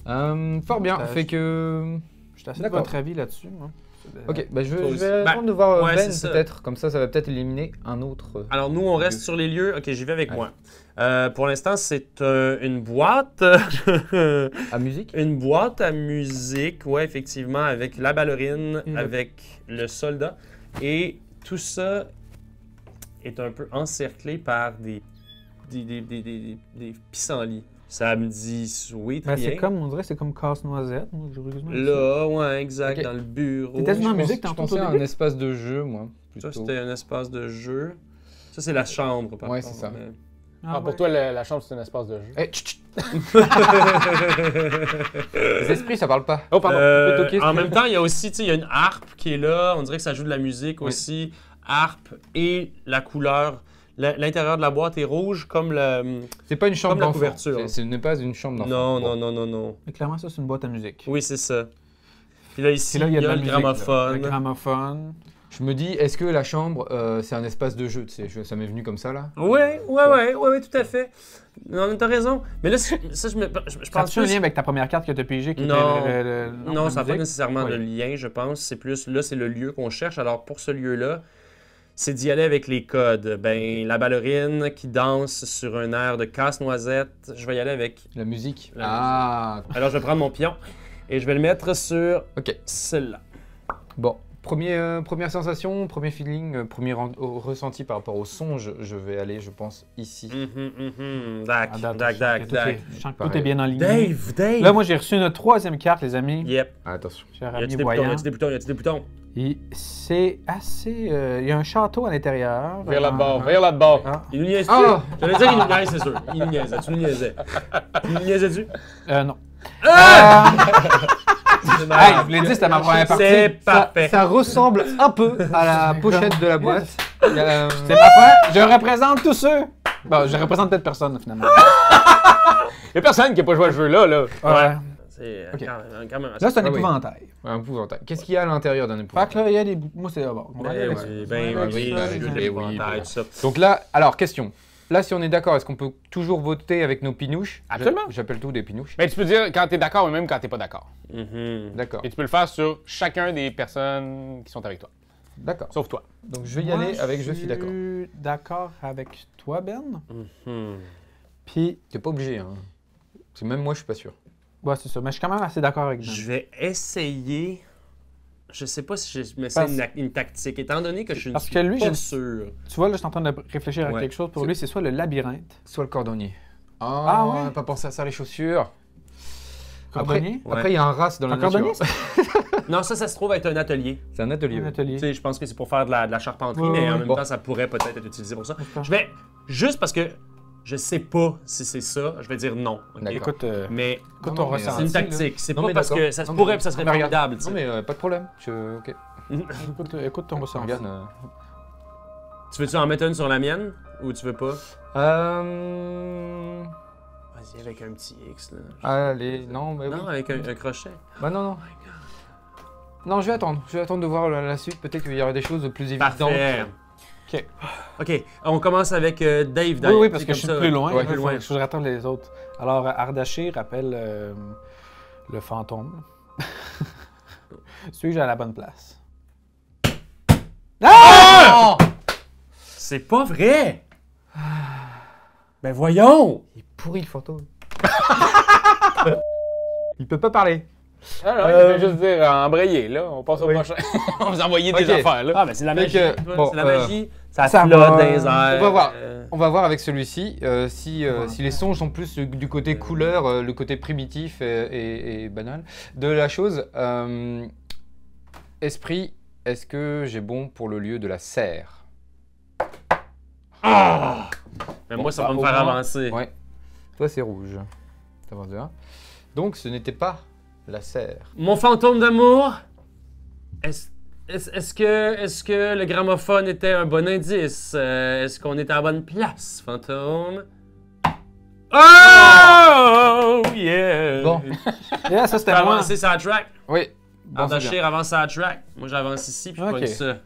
Speaker 4: Fort bien.
Speaker 1: Euh,
Speaker 4: Fait que.
Speaker 1: Je suis assez de
Speaker 4: D'accord.
Speaker 1: votre avis là-dessus, moi.
Speaker 4: Ok, bah je
Speaker 3: Toi aussi.
Speaker 4: vais
Speaker 3: Ben,
Speaker 4: attendre de voir
Speaker 3: ouais,
Speaker 4: Ben
Speaker 3: c'est ça.
Speaker 4: peut-être. Comme ça va peut-être éliminer un autre.
Speaker 3: Alors, nous, on reste sur les lieux. Ok, j'y vais avec
Speaker 4: Ouais.
Speaker 3: moi. Pour l'instant, c'est une boîte.
Speaker 4: À musique.
Speaker 3: Une boîte à musique, ouais, effectivement, avec la ballerine, avec le soldat. Et tout ça est un peu encerclé par des pissenlits. Ça me dit sweet,
Speaker 1: Ben,
Speaker 3: rien.
Speaker 1: c'est comme, on dirait, c'est comme casse-noisette. Moi, j'ai curieusement dit ça.
Speaker 3: Là, ouais, exact,
Speaker 4: Ok.
Speaker 3: dans le bureau.
Speaker 1: T'étais dans la
Speaker 4: Je
Speaker 1: musique
Speaker 4: pense- je
Speaker 1: tantôt
Speaker 4: pensais
Speaker 1: au
Speaker 4: à un
Speaker 1: début?
Speaker 4: espace de jeu, moi.
Speaker 3: Ça,
Speaker 4: plutôt.
Speaker 3: c'était un espace de jeu. Ça, c'est la chambre, par
Speaker 4: Ouais,
Speaker 3: contre.
Speaker 4: c'est ça.
Speaker 3: mais-
Speaker 2: Ah, pour toi, la chambre, c'est un espace de jeu.
Speaker 4: Eh, chut, chut. Les esprits, ça parle pas.
Speaker 2: Oh, pardon.
Speaker 4: Tu peux toquer,
Speaker 3: En
Speaker 4: s'il te
Speaker 3: même temps, il y a aussi, tu sais, il y a une harpe qui est là. On dirait que ça joue de la musique
Speaker 4: Oui.
Speaker 3: aussi. Harpe et la couleur. L'intérieur de la boîte est rouge comme le...
Speaker 4: C'est pas une chambre
Speaker 3: Comme la
Speaker 4: d'enfant.
Speaker 3: couverture.
Speaker 4: Ce n'est pas une chambre d'enfant.
Speaker 3: Non,
Speaker 4: Bon.
Speaker 3: non, non, non, non.
Speaker 1: Mais clairement, ça, c'est une boîte à musique.
Speaker 3: Oui, c'est ça. Puis là, ici,
Speaker 1: Puis là,
Speaker 3: il y a,
Speaker 1: de la
Speaker 3: le
Speaker 1: musique, là.
Speaker 3: gramophone.
Speaker 1: Le gramophone.
Speaker 4: Je me dis, est-ce que la chambre, c'est un espace de jeu, tu sais, ça m'est venu comme ça, là.
Speaker 3: Ouais, tout à fait. Non, t'as raison. Mais là, ça, je
Speaker 1: Ça
Speaker 3: pense
Speaker 1: a-tu un
Speaker 3: plus...
Speaker 1: lien avec ta première carte que tu as pigée?
Speaker 3: Non. Non,
Speaker 1: la
Speaker 3: ça n'a pas
Speaker 1: musique?
Speaker 3: nécessairement
Speaker 1: Oui.
Speaker 3: de lien, je pense. C'est plus, là, c'est le lieu qu'on cherche. Alors, pour ce lieu-là, c'est d'y aller avec les codes. Ben, la ballerine qui danse sur un air de casse-noisette, je vais y aller avec...
Speaker 4: La musique.
Speaker 3: La Alors, je vais prendre mon pion et je vais le mettre sur
Speaker 4: Ok.
Speaker 3: celle-là.
Speaker 4: Bon, première sensation, premier feeling, ressenti par rapport au son, je vais aller, je pense, ici.
Speaker 3: Dac,
Speaker 1: À date,
Speaker 3: dac, dac, dac.
Speaker 1: Je sens que
Speaker 4: Pareil.
Speaker 1: tout est bien en ligne.
Speaker 3: Dave!
Speaker 1: Là, moi, j'ai reçu une troisième carte, les amis.
Speaker 3: Yep.
Speaker 4: Ah, attention.
Speaker 1: Cher
Speaker 3: Y a-tu
Speaker 1: ami
Speaker 3: des boutons? Y
Speaker 1: voyant.
Speaker 3: a-tu des boutons? Y a-tu des boutons?
Speaker 1: Et c'est assez... il y a un château à l'intérieur.
Speaker 2: Vers là-bas, vers là-bas.
Speaker 1: Ah.
Speaker 3: Il nous niaise-tu?
Speaker 4: Ah!
Speaker 3: J'allais dire, il nous niaise, c'est sûr. Il nous niaisait. Tu nous niaisais. Il nous niaisais-tu?
Speaker 1: Non.
Speaker 3: C'est
Speaker 1: Hey, je vous l'ai dit, c'était ma première partie.
Speaker 3: C'est parfait.
Speaker 4: Ça ressemble un peu à la pochette de la boîte. Il y a,
Speaker 1: C'est ma première. Je représente tous ceux. Bon, je représente peut-être personne, finalement.
Speaker 2: Il y a personne qui n'a pas joué à ce jeu-là, là.
Speaker 1: Ouais.
Speaker 3: C'est
Speaker 1: Ok.
Speaker 3: quand même...
Speaker 1: Là, c'est un
Speaker 4: Ah oui.
Speaker 1: épouvantail.
Speaker 4: un épouvantail. Qu'est-ce qu'il y a à l'intérieur d'un
Speaker 1: Fait
Speaker 4: épouvantail?
Speaker 1: que là, il y a des bouts. Moi, c'est d'abord. On va aller avec ça.
Speaker 3: Ben
Speaker 1: On va aller
Speaker 3: oui,
Speaker 1: avec ça,
Speaker 3: je
Speaker 1: les
Speaker 3: veux
Speaker 1: amis.
Speaker 3: des
Speaker 4: oui,
Speaker 3: épouvantails,
Speaker 4: bon.
Speaker 3: tout ça.
Speaker 4: Donc là, alors, question. Là, si on est d'accord, est-ce qu'on peut toujours voter avec nos pinouches?
Speaker 2: Absolument.
Speaker 4: J'appelle tout des pinouches.
Speaker 2: Mais tu peux dire quand t'es d'accord ou même quand t'es pas d'accord.
Speaker 4: D'accord.
Speaker 2: Et tu peux le faire sur chacun des personnes qui sont avec toi.
Speaker 4: D'accord.
Speaker 2: Sauf toi.
Speaker 4: Donc je vais y aller avec je suis d'accord.
Speaker 1: Je suis d'accord avec toi, Ben.
Speaker 3: Mhm.
Speaker 1: Puis,
Speaker 4: T'es pas obligé, hein. Parce que même moi, je suis pas sûr.
Speaker 1: ouais, c'est ça. Mais je suis quand même assez d'accord avec Ben.
Speaker 3: Je vais essayer... Je sais pas si je me sais
Speaker 1: Parce-
Speaker 3: une tactique, étant donné que je ne
Speaker 1: Parce
Speaker 3: suis
Speaker 1: que lui,
Speaker 3: pas
Speaker 1: je-
Speaker 3: sûr.
Speaker 1: Tu vois, là, je suis en train de réfléchir à
Speaker 3: Ouais.
Speaker 1: quelque chose. Pour lui, c'est soit le labyrinthe.
Speaker 4: Soit le cordonnier. Oh,
Speaker 1: Ah ouais?
Speaker 4: on n'a pas pensé à ça, les chaussures.
Speaker 1: Cordonnier?
Speaker 4: Après, il y a un race dans la
Speaker 1: Un cordonnier,
Speaker 4: nature.
Speaker 3: Non, ça se trouve être un atelier.
Speaker 4: C'est un atelier.
Speaker 1: Un
Speaker 4: oui.
Speaker 1: atelier.
Speaker 3: Tu sais, je pense que c'est pour faire de la charpenterie,
Speaker 1: Ouais,
Speaker 3: mais en
Speaker 1: ouais.
Speaker 3: même
Speaker 4: Bon.
Speaker 3: temps, ça pourrait peut-être être utilisé pour ça.
Speaker 1: D'accord.
Speaker 3: Je vais, juste parce que je sais pas si c'est ça, je vais dire non. ok?
Speaker 4: D'accord.
Speaker 1: Écoute,
Speaker 3: Mais
Speaker 1: écoute
Speaker 4: Non,
Speaker 1: ton
Speaker 4: non, mais,
Speaker 1: ressenti.
Speaker 3: c'est une
Speaker 1: là.
Speaker 3: tactique. C'est
Speaker 4: Non,
Speaker 3: pas
Speaker 4: mais
Speaker 3: parce que
Speaker 4: d'accord.
Speaker 3: ça se
Speaker 4: Non,
Speaker 3: pourrait,
Speaker 4: mais-
Speaker 3: puis ça serait
Speaker 4: non, mais regarde.
Speaker 3: formidable. tu
Speaker 4: Non,
Speaker 3: sais.
Speaker 4: mais pas de problème. Ok.
Speaker 1: Écoute ton ressenti.
Speaker 4: Regarde.
Speaker 3: Tu veux-tu en mettre une sur la mienne ou tu veux pas? Vas-y, avec un petit X. Là.
Speaker 4: Allez, non, mais oui.
Speaker 3: Non, avec un crochet.
Speaker 4: Bah non, non. Non, je vais attendre. Je vais attendre de voir la suite. Peut-être qu'il y aura des choses plus évidentes.
Speaker 3: Parfait.
Speaker 1: Ok.
Speaker 3: OK, on commence avec Dave.
Speaker 1: Oui,
Speaker 3: Dave.
Speaker 1: oui, parce
Speaker 3: C'est
Speaker 1: que je suis
Speaker 3: comme ça.
Speaker 1: plus loin.
Speaker 4: Ouais,
Speaker 1: Il
Speaker 3: plus
Speaker 1: faut
Speaker 3: loin.
Speaker 1: que je rattrape les autres. Alors, Ardaché rappelle le fantôme. Suis-je à la bonne place?
Speaker 3: Ah! C'est pas vrai! Ben voyons!
Speaker 4: Il est pourri le fantôme. Il peut pas parler.
Speaker 2: Alors, il fait juste dire embrayer, là. On passe au
Speaker 4: Oui.
Speaker 2: prochain. On va vous envoyer
Speaker 4: Ok.
Speaker 2: des affaires, là.
Speaker 3: Ah, ben c'est la
Speaker 4: Fait
Speaker 3: magie.
Speaker 4: que,
Speaker 3: toi,
Speaker 4: bon,
Speaker 3: c'est la magie. Ça
Speaker 1: ça
Speaker 3: flotte
Speaker 1: va.
Speaker 3: dans les airs.
Speaker 4: On va voir. On va voir avec celui-ci si les sons sont plus du côté couleur, le côté primitif et banal de la chose. Esprit, est-ce que j'ai bon pour le lieu de la serre?
Speaker 3: Ah! Ben
Speaker 4: Bon,
Speaker 3: moi, ça
Speaker 4: bah,
Speaker 3: va me
Speaker 4: au
Speaker 3: faire
Speaker 4: moins-
Speaker 3: avancer.
Speaker 4: Ouais. Toi, c'est rouge. Ça va de un. Donc, ce n'était pas la serre.
Speaker 3: Mon fantôme d'amour, est-ce que le gramophone était un bon indice? Est-ce qu'on était à la bonne place, fantôme? Oh! Yeah!
Speaker 4: Bon.
Speaker 1: Yeah, ça,
Speaker 3: Tu
Speaker 1: c'était
Speaker 3: peux
Speaker 1: moi.
Speaker 3: avancer sur la track.
Speaker 4: Oui. Bon, c'est bien.
Speaker 3: Ardachir avance sur la track. Moi, j'avance ici, puis je
Speaker 1: Ok.
Speaker 3: pogne ça.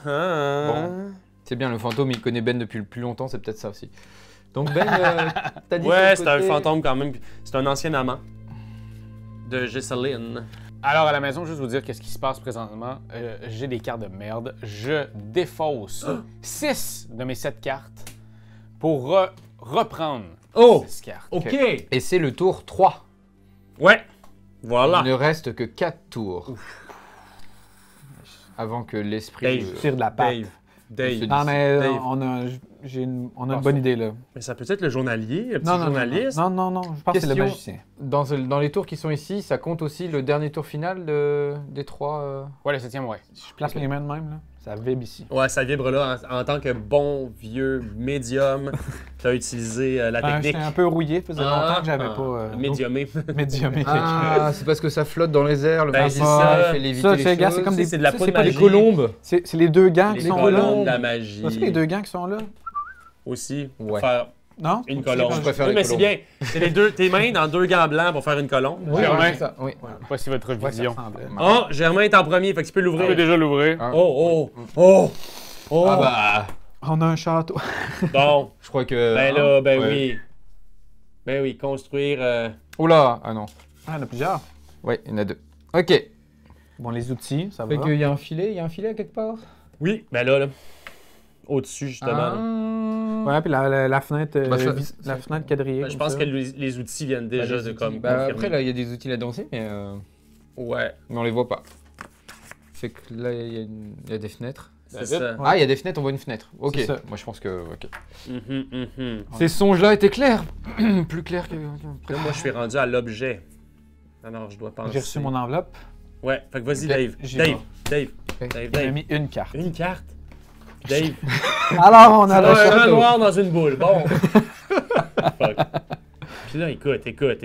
Speaker 4: Bon. C'est bien, le fantôme, il connaît Ben depuis le plus longtemps, c'est peut-être ça aussi. Donc Ben, t'as dit
Speaker 3: Ouais,
Speaker 4: sur
Speaker 3: c'est
Speaker 4: le
Speaker 3: un
Speaker 4: côté-
Speaker 3: fantôme quand même. C'est un ancien amant de Jesseline.
Speaker 2: Alors, à la maison, juste vous dire qu'est-ce qui se passe présentement. J'ai des cartes de merde. Je défausse 6 de mes 7 cartes pour reprendre
Speaker 3: Oh!
Speaker 2: 6 cartes.
Speaker 3: OK!
Speaker 4: Et c'est le tour 3.
Speaker 3: Ouais! Voilà.
Speaker 4: Il ne reste que 4 tours. Avant que l'esprit...
Speaker 3: Dave.
Speaker 1: Tire de la patte.
Speaker 3: Dave.
Speaker 4: Dave.
Speaker 1: Non, mais
Speaker 3: Dave.
Speaker 1: on a une bonne idée, là.
Speaker 3: Mais ça peut être le journalier, le petit
Speaker 1: Non, non, non,
Speaker 3: journaliste.
Speaker 1: non, non, non, je pense que c'est le
Speaker 4: Question.
Speaker 1: magicien.
Speaker 4: dans les tours qui sont ici, ça compte aussi le dernier tour final des 3.
Speaker 2: Ouais, le 7e, ouais.
Speaker 1: Si je place mes mains de même, là, ça vibre ici.
Speaker 3: Ouais, ça vibre là. En tant que bon vieux médium, tu as utilisé la technique.
Speaker 1: J'étais un peu rouillé, ça faisait longtemps que j'avais pas...
Speaker 3: Médiumé.
Speaker 1: médiumé.
Speaker 4: Ah, c'est parce que ça flotte dans les airs, le
Speaker 3: Ben,
Speaker 4: magicien,
Speaker 3: c'est ça.
Speaker 4: il fait léviter
Speaker 1: Ça,
Speaker 4: les
Speaker 1: c'est gars,
Speaker 4: choses.
Speaker 1: c'est comme des...
Speaker 3: C'est de la
Speaker 1: ça,
Speaker 3: poudre
Speaker 1: pas
Speaker 3: magique.
Speaker 1: des colombes. C'est les deux gangs qui
Speaker 3: Les
Speaker 1: sont
Speaker 3: colonnes de
Speaker 1: là.
Speaker 3: la magie.
Speaker 1: C'est les deux gangs qui sont là?
Speaker 3: Aussi. Pour
Speaker 4: Ouais.
Speaker 3: faire
Speaker 1: Non?
Speaker 3: une
Speaker 1: Faut-tu
Speaker 3: colombe.
Speaker 1: les
Speaker 4: Je préfère
Speaker 3: Oui,
Speaker 4: les
Speaker 3: mais c'est
Speaker 4: colombes.
Speaker 3: bien. C'est les deux, tes mains dans 2 gants blancs pour faire une colombe.
Speaker 4: Oui,
Speaker 2: Germain.
Speaker 4: ouais, c'est ça. Oui.
Speaker 2: Voici votre
Speaker 1: Ouais, ça
Speaker 2: vision.
Speaker 1: ressemblait.
Speaker 3: Oh, Germain est en premier, fait que tu peux
Speaker 2: Vous pouvez
Speaker 3: l'ouvrir.
Speaker 2: déjà l'ouvrir.
Speaker 4: Ah.
Speaker 3: Oh, oh, oh, oh.
Speaker 4: Ah bah,
Speaker 1: On a un château.
Speaker 3: Bon,
Speaker 4: je crois que...
Speaker 3: ben là, ben
Speaker 4: Ouais.
Speaker 3: oui. Ben oui, construire...
Speaker 4: Oula, ah non.
Speaker 1: Ah, il y en a plusieurs.
Speaker 4: Ouais, il y en a 2. Ok.
Speaker 1: Bon, les outils, ça va.
Speaker 4: Fait qu'il y a un filet à quelque part?
Speaker 3: Oui, ben là. Au-dessus, justement. là.
Speaker 1: Ouais, puis la fenêtre,
Speaker 4: Bah, ça-
Speaker 1: la fenêtre quadrillée.
Speaker 3: Ben, je
Speaker 1: comme
Speaker 3: pense
Speaker 1: ça.
Speaker 3: que les outils viennent déjà
Speaker 4: les
Speaker 3: de
Speaker 4: outils.
Speaker 3: comme...
Speaker 4: Bah,
Speaker 3: confirmer.
Speaker 4: après, là, il y a des outils là-dedans aussi,
Speaker 3: Ouais,
Speaker 4: mais on les voit pas. Fait que là, il y a des fenêtres.
Speaker 3: c'est
Speaker 2: David?
Speaker 3: ça.
Speaker 4: Ah, il y a des fenêtres, on voit une fenêtre. Ok.
Speaker 1: C'est ça.
Speaker 4: Moi, je pense que... Ok.
Speaker 3: Mhm.
Speaker 4: Ces songes-là étaient clairs. Plus clairs que...
Speaker 3: Là, moi, je suis rendu à l'objet. Alors, je dois penser...
Speaker 1: J'ai reçu mon enveloppe.
Speaker 3: Ouais, fait que vas-y,
Speaker 4: Ok,
Speaker 3: Dave.
Speaker 1: j'y
Speaker 3: Dave,
Speaker 1: vais.
Speaker 3: Dave,
Speaker 4: Ok.
Speaker 3: Dave,
Speaker 1: J'ai
Speaker 3: Dave.
Speaker 1: mis une carte.
Speaker 3: Une carte. Dave.
Speaker 1: Alors, on a le
Speaker 3: Un
Speaker 1: château.
Speaker 3: noir dans une boule. Bon. Fuck. Puis là, écoute.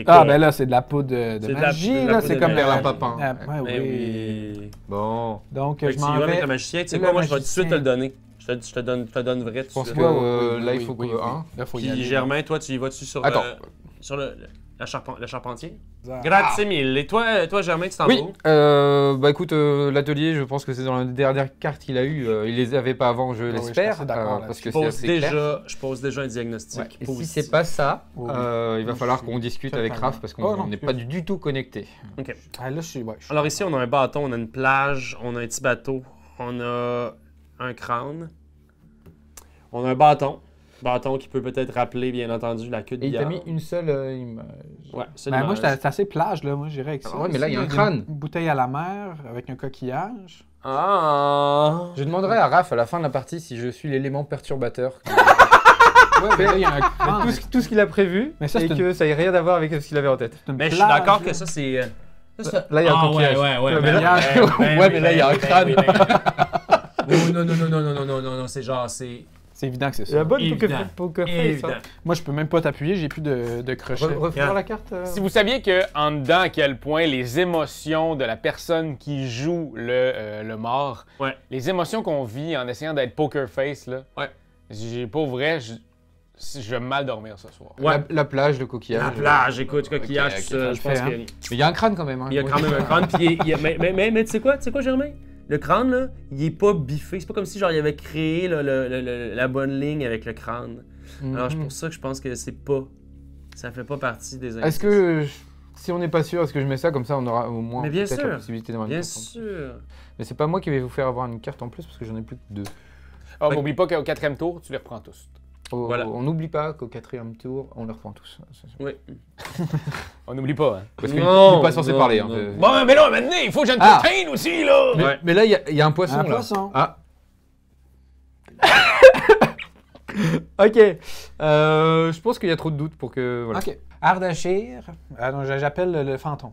Speaker 1: Ah, ben là, c'est de la poudre de
Speaker 3: C'est de la-
Speaker 1: magie,
Speaker 3: de la
Speaker 1: là.
Speaker 3: poudre
Speaker 1: C'est
Speaker 3: de
Speaker 1: comme
Speaker 3: magie.
Speaker 4: Perlimpapin.
Speaker 1: Ah, ouais,
Speaker 3: Ben
Speaker 1: oui.
Speaker 3: oui.
Speaker 4: Bon.
Speaker 1: Donc,
Speaker 3: Fait que
Speaker 1: je
Speaker 3: tu y
Speaker 1: m'en
Speaker 3: vas avec
Speaker 1: vais.
Speaker 3: le magicien. Tu sais
Speaker 1: Le
Speaker 3: quoi, moi, je vais tout de suite te
Speaker 1: magicien.
Speaker 3: le donner. Je te donne vrai tout de
Speaker 4: pense
Speaker 3: suite.
Speaker 4: que- là, il faut que- hein.
Speaker 1: Là, faut y
Speaker 3: Puis
Speaker 1: aller.
Speaker 3: Germain, toi, tu y vas-tu sur,
Speaker 4: Attends.
Speaker 3: sur le charpentier?
Speaker 1: Ah.
Speaker 3: Grazie mille. Et toi, Germain, tu t'en
Speaker 4: Oui,
Speaker 3: vas où?
Speaker 4: bah écoute, l'atelier, je pense que c'est dans la dernière carte qu'il a eue. Il les avait pas avant, je
Speaker 1: oui, je suis
Speaker 4: l'espère,
Speaker 1: assez d'accord
Speaker 4: parce
Speaker 1: là-dessus.
Speaker 4: que
Speaker 3: Je
Speaker 4: c'est
Speaker 3: pose,
Speaker 4: assez clair.
Speaker 3: je pose déjà un diagnostic
Speaker 4: Ouais, et si
Speaker 3: positif.
Speaker 4: c'est pas ça,
Speaker 1: Oui.
Speaker 4: il va
Speaker 1: Moi,
Speaker 4: falloir
Speaker 1: je
Speaker 4: qu'on
Speaker 1: suis
Speaker 4: discute avec
Speaker 1: totalement-
Speaker 4: Raph parce
Speaker 1: Oh,
Speaker 4: qu'on
Speaker 1: non,
Speaker 4: n'est
Speaker 1: plus.
Speaker 4: pas du tout connectés.
Speaker 3: OK.
Speaker 1: Ah, là, je suis... Ouais, je suis-
Speaker 3: Alors ici, on a un bâton, on a une plage, on a un petit bateau, on a un crâne, on a un bâton. Bâton qui peut peut-être rappeler, bien entendu, la queue de
Speaker 4: Et il t'a
Speaker 3: billard.
Speaker 4: mis une seule image.
Speaker 3: Ouais, c'est
Speaker 1: Ben, moi,
Speaker 3: l'image.
Speaker 1: c'est assez plage, là. Moi, j'irais avec ça.
Speaker 4: Ah ouais, mais là, il y a un
Speaker 1: Ici,
Speaker 4: crâne.
Speaker 1: Une bouteille à la mer avec un coquillage.
Speaker 3: Ah!
Speaker 4: Je demanderai à Raph à la fin de la partie si je suis l'élément perturbateur.
Speaker 1: Ouais, mais là, il y a un crâne.
Speaker 4: tout ce qu'il a prévu,
Speaker 1: Mais ça,
Speaker 4: et
Speaker 1: c'est
Speaker 4: que ça n'ait rien à voir avec ce qu'il avait en tête.
Speaker 1: C'est une
Speaker 3: Mais je suis
Speaker 1: plage,
Speaker 3: d'accord
Speaker 1: là.
Speaker 3: que ça, c'est...
Speaker 4: Là, il y a un
Speaker 3: Ah,
Speaker 4: coquillage.
Speaker 3: ouais,
Speaker 4: mais
Speaker 3: ben
Speaker 4: là-
Speaker 3: oui,
Speaker 4: Ouais, mais là, il y a un crâne.
Speaker 3: Oh, non, c'est genre, c'est
Speaker 1: C'est évident que c'est
Speaker 4: C'est la
Speaker 1: ça.
Speaker 4: bonne
Speaker 3: Évident.
Speaker 4: poker face.
Speaker 3: évident.
Speaker 4: hein.
Speaker 1: Moi, je peux même pas t'appuyer, j'ai plus de crochet.
Speaker 4: Refaire la carte
Speaker 2: Si vous saviez que en dedans, à quel point les émotions de la personne qui joue le mort,
Speaker 3: Ouais.
Speaker 2: les émotions qu'on vit en essayant d'être poker face, là,
Speaker 3: Ouais.
Speaker 2: j'ai pas vrai, je vais mal dormir ce soir.
Speaker 3: Ouais.
Speaker 4: La plage, le coquillage.
Speaker 3: La plage, écoute, coquillage,
Speaker 4: Ok,
Speaker 3: tout
Speaker 4: ok,
Speaker 3: ça,
Speaker 1: ça
Speaker 3: je
Speaker 1: le
Speaker 3: pense
Speaker 1: fait,
Speaker 3: que...
Speaker 1: hein.
Speaker 4: Mais il y a un crâne quand même. Hein.
Speaker 3: Il y a quand même un crâne, puis mais tu sais quoi, Germain? Le crâne, là, il est pas biffé. C'est pas comme si, genre, il avait créé là, la bonne ligne avec le crâne. Alors, c'est pour ça que je pense que c'est pas... Ça fait pas partie des
Speaker 4: Est-ce que, si on n'est pas sûr, est-ce que je mets ça comme ça, on aura au moins
Speaker 3: Mais bien
Speaker 4: peut-être
Speaker 3: sûr.
Speaker 4: la possibilité d'avoir une
Speaker 3: Bien
Speaker 4: carte en plus.
Speaker 3: sûr.
Speaker 4: Mais c'est pas moi qui vais vous faire avoir une carte en plus parce que j'en ai plus que 2.
Speaker 2: Ah,
Speaker 3: Fait-
Speaker 2: m'oublie pas qu'au 4e tour, tu les reprends tous.
Speaker 3: Voilà.
Speaker 4: On n'oublie pas qu'au 4e tour, on les reprend tous.
Speaker 3: Oui.
Speaker 2: On n'oublie pas, hein.
Speaker 4: Parce qu'il
Speaker 3: Non,
Speaker 4: n'est pas censé
Speaker 3: non,
Speaker 4: parler. Hein,
Speaker 3: non.
Speaker 4: de-
Speaker 2: Bon, mais là, maintenant, il faut que
Speaker 4: Ah.
Speaker 2: j'entertaine aussi, là!
Speaker 4: Mais,
Speaker 3: Ouais.
Speaker 4: mais là, il y a un poisson.
Speaker 1: Un
Speaker 4: là.
Speaker 1: poisson.
Speaker 4: Ah. Ok. Je pense qu'il y a trop de doutes pour que. Voilà.
Speaker 1: OK. Ardachir. Ah, non, j'appelle le fantôme.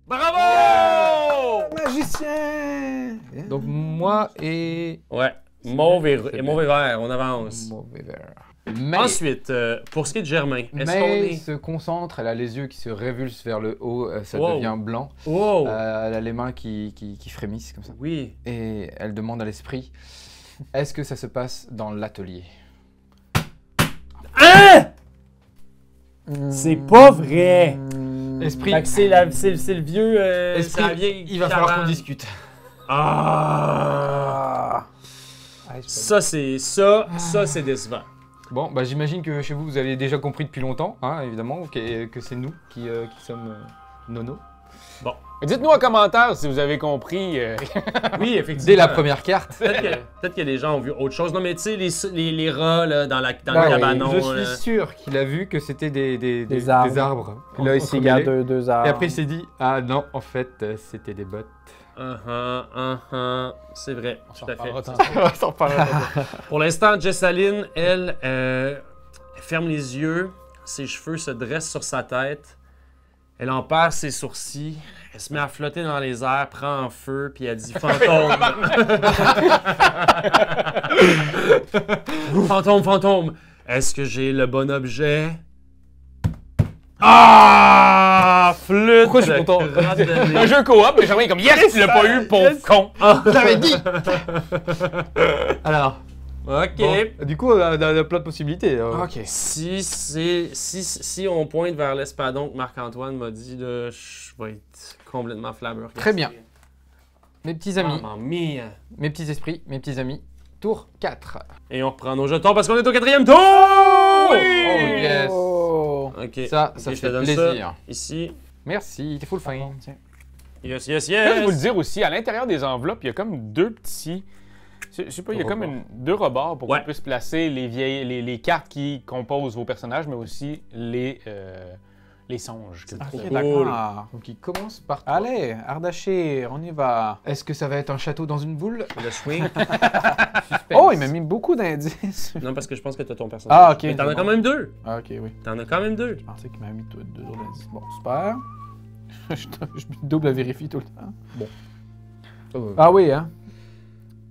Speaker 2: Bravo!
Speaker 1: Magicien!
Speaker 4: Donc moi et.
Speaker 3: Ouais. Mauve et vert, on avance.
Speaker 4: Mauvais vert. Mais,
Speaker 3: Ensuite, pour ce qui est de Germain, est-ce qu'on
Speaker 4: mais
Speaker 3: est...
Speaker 4: se concentre, elle a les yeux qui se révulsent vers le haut, ça
Speaker 3: Wow.
Speaker 4: devient blanc.
Speaker 3: Wow!
Speaker 4: Elle a les mains qui frémissent comme ça.
Speaker 3: Oui.
Speaker 4: Et elle demande à l'esprit est-ce que ça se passe dans l'atelier?
Speaker 3: Hein? C'est pas vrai!
Speaker 4: Esprit,
Speaker 3: Fait que c'est le vieux...
Speaker 4: esprit,
Speaker 3: c'est la vieille
Speaker 4: il va falloir qu'on
Speaker 3: cabane.
Speaker 4: discute.
Speaker 3: Ah!
Speaker 1: Ah, c'est
Speaker 3: Ça, c'est décevant.
Speaker 4: Bon, bah j'imagine que chez vous, vous avez déjà compris depuis longtemps, hein, évidemment, que c'est nous qui sommes nono.
Speaker 2: Dites-nous en commentaire si vous avez compris.
Speaker 3: Oui, effectivement.
Speaker 4: Dès la première carte.
Speaker 3: Peut-être que les gens ont vu autre chose. Non, mais tu sais, les rats là, dans le
Speaker 1: Ah oui,
Speaker 3: cabanon.
Speaker 4: Je suis sûr qu'il a vu que c'était des
Speaker 1: arbres. Puis là, ici, il y a
Speaker 4: entremêlés.
Speaker 1: deux arbres.
Speaker 4: Et après, il s'est dit ah non, en fait, c'était des bottes.
Speaker 3: C'est vrai,
Speaker 2: On
Speaker 3: tout
Speaker 2: s'en
Speaker 3: à fait.
Speaker 2: reparlera tantôt.
Speaker 4: On s'en parlera.
Speaker 3: Pour l'instant, Jessaline, elle ferme les yeux, ses cheveux se dressent sur sa tête. Elle en perd ses sourcils. Elle se met à flotter dans les airs, prend en feu, puis elle dit fantôme. Fantôme, fantôme. Est-ce que j'ai le bon objet? Ah! Flûte!
Speaker 4: Pourquoi je suis content?
Speaker 2: Un jeu coop, mais Germain est comme yes, tu l'as pas eu, pauvre con!
Speaker 4: Je l'avais dit. Alors,
Speaker 3: Ok.
Speaker 4: bon, du coup, on a plein de possibilités.
Speaker 1: Ok.
Speaker 3: Si on pointe vers l'espadon que Marc-Antoine m'a dit, là, je vais être complètement flabbergasté.
Speaker 4: Très bien. Mes petits amis,
Speaker 3: Mamma mia.
Speaker 4: mes petits esprits, mes petits amis. Tour 4.
Speaker 3: Et on reprend nos jetons parce qu'on est au 4e tour!
Speaker 4: Oh yes.
Speaker 1: Oh.
Speaker 3: Ok.
Speaker 4: Ça
Speaker 3: Ok,
Speaker 4: fait
Speaker 3: je te donne
Speaker 4: plaisir.
Speaker 3: ça. Ici.
Speaker 4: Merci, t'es full fin.
Speaker 1: Tiens.
Speaker 3: Yes, yes,
Speaker 2: Je vais vous le
Speaker 3: yes!
Speaker 2: dire aussi, à l'intérieur des enveloppes, il y a comme deux petits. Je sais pas, il y a comme deux rebords pour
Speaker 3: Ouais.
Speaker 2: qu'on puisse placer les cartes qui composent vos personnages, mais aussi les songes. que vous
Speaker 1: Ok,
Speaker 2: trouvez.
Speaker 1: d'accord.
Speaker 4: Donc il commence par toi.
Speaker 1: Allez, Ardachir, on y va.
Speaker 4: Est-ce que ça va être un château dans une boule?
Speaker 3: Le swing.
Speaker 1: Oh, il m'a mis beaucoup d'indices.
Speaker 3: Non, parce que je pense que t'as ton personnage.
Speaker 1: Ah, ok.
Speaker 3: Mais t'en
Speaker 1: c'est
Speaker 3: as
Speaker 1: bon.
Speaker 3: quand même deux.
Speaker 1: Ah, ok, oui.
Speaker 3: T'en as quand même deux.
Speaker 1: Je pensais qu'il m'avait mis deux autres indices. Bon, super. je double vérifie tout le temps.
Speaker 4: Oh,
Speaker 1: Ah oui, hein?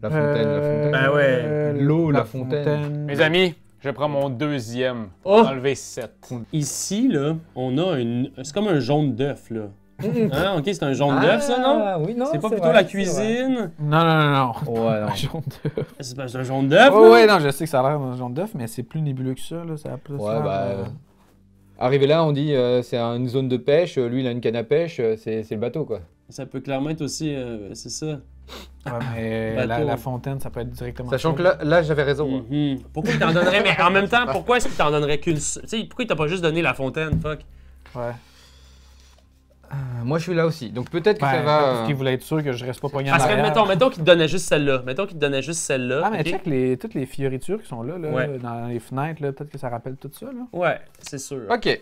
Speaker 4: la fontaine, la fontaine.
Speaker 3: Ben ouais.
Speaker 4: L'eau, la fontaine.
Speaker 2: Mes amis, je prends mon deuxième.
Speaker 3: Oh!
Speaker 2: Enlever 7.
Speaker 3: Ici, là, on a une. C'est comme un jaune d'œuf, là. Hein? Ok, c'est un jaune d'œuf, ça, non?
Speaker 4: Ah, oui, non.
Speaker 3: C'est pas plutôt la cuisine?
Speaker 1: Non, non, non, non.
Speaker 4: Ouais, non.
Speaker 1: Un jaune d'œuf.
Speaker 3: C'est un jaune d'œuf?
Speaker 1: Oh,
Speaker 3: là?
Speaker 1: ouais, non, je sais que ça a l'air d'un jaune d'œuf, mais c'est plus nébuleux que ça, là. Ça a plus
Speaker 4: Ouais,
Speaker 1: l'air,
Speaker 4: bah. Arrivé là, on dit c'est une zone de pêche, lui il a une canne à pêche, c'est le bateau quoi.
Speaker 3: Ça peut clairement être aussi. C'est ça.
Speaker 1: Ouais, mais
Speaker 3: Bateau.
Speaker 1: la fontaine, ça peut être directement.
Speaker 4: Sachant
Speaker 1: ça.
Speaker 4: que là j'avais raison. hein.
Speaker 3: Mhm. Pourquoi il t'en donnerait. Mais en même temps, pourquoi est-ce qu'il t'en donnerait qu'une seule? Tu sais, pourquoi il t'a pas juste donné la fontaine? Fuck.
Speaker 1: Ouais.
Speaker 4: Moi je suis là aussi, donc peut-être que
Speaker 1: Ben,
Speaker 4: ça va.
Speaker 1: parce qu'il voulait être sûr que je reste pas poigné en
Speaker 3: Parce que,
Speaker 1: arrière.
Speaker 3: mettons qu'il te donnait juste celle-là. Mettons qu'il te donnait juste celle-là.
Speaker 1: Ah, mais
Speaker 3: ok?
Speaker 1: check toutes les fioritures qui sont là,
Speaker 3: Ouais.
Speaker 1: dans les fenêtres, là. Peut-être que ça rappelle tout ça, là.
Speaker 3: Ouais, c'est sûr.
Speaker 4: Ok.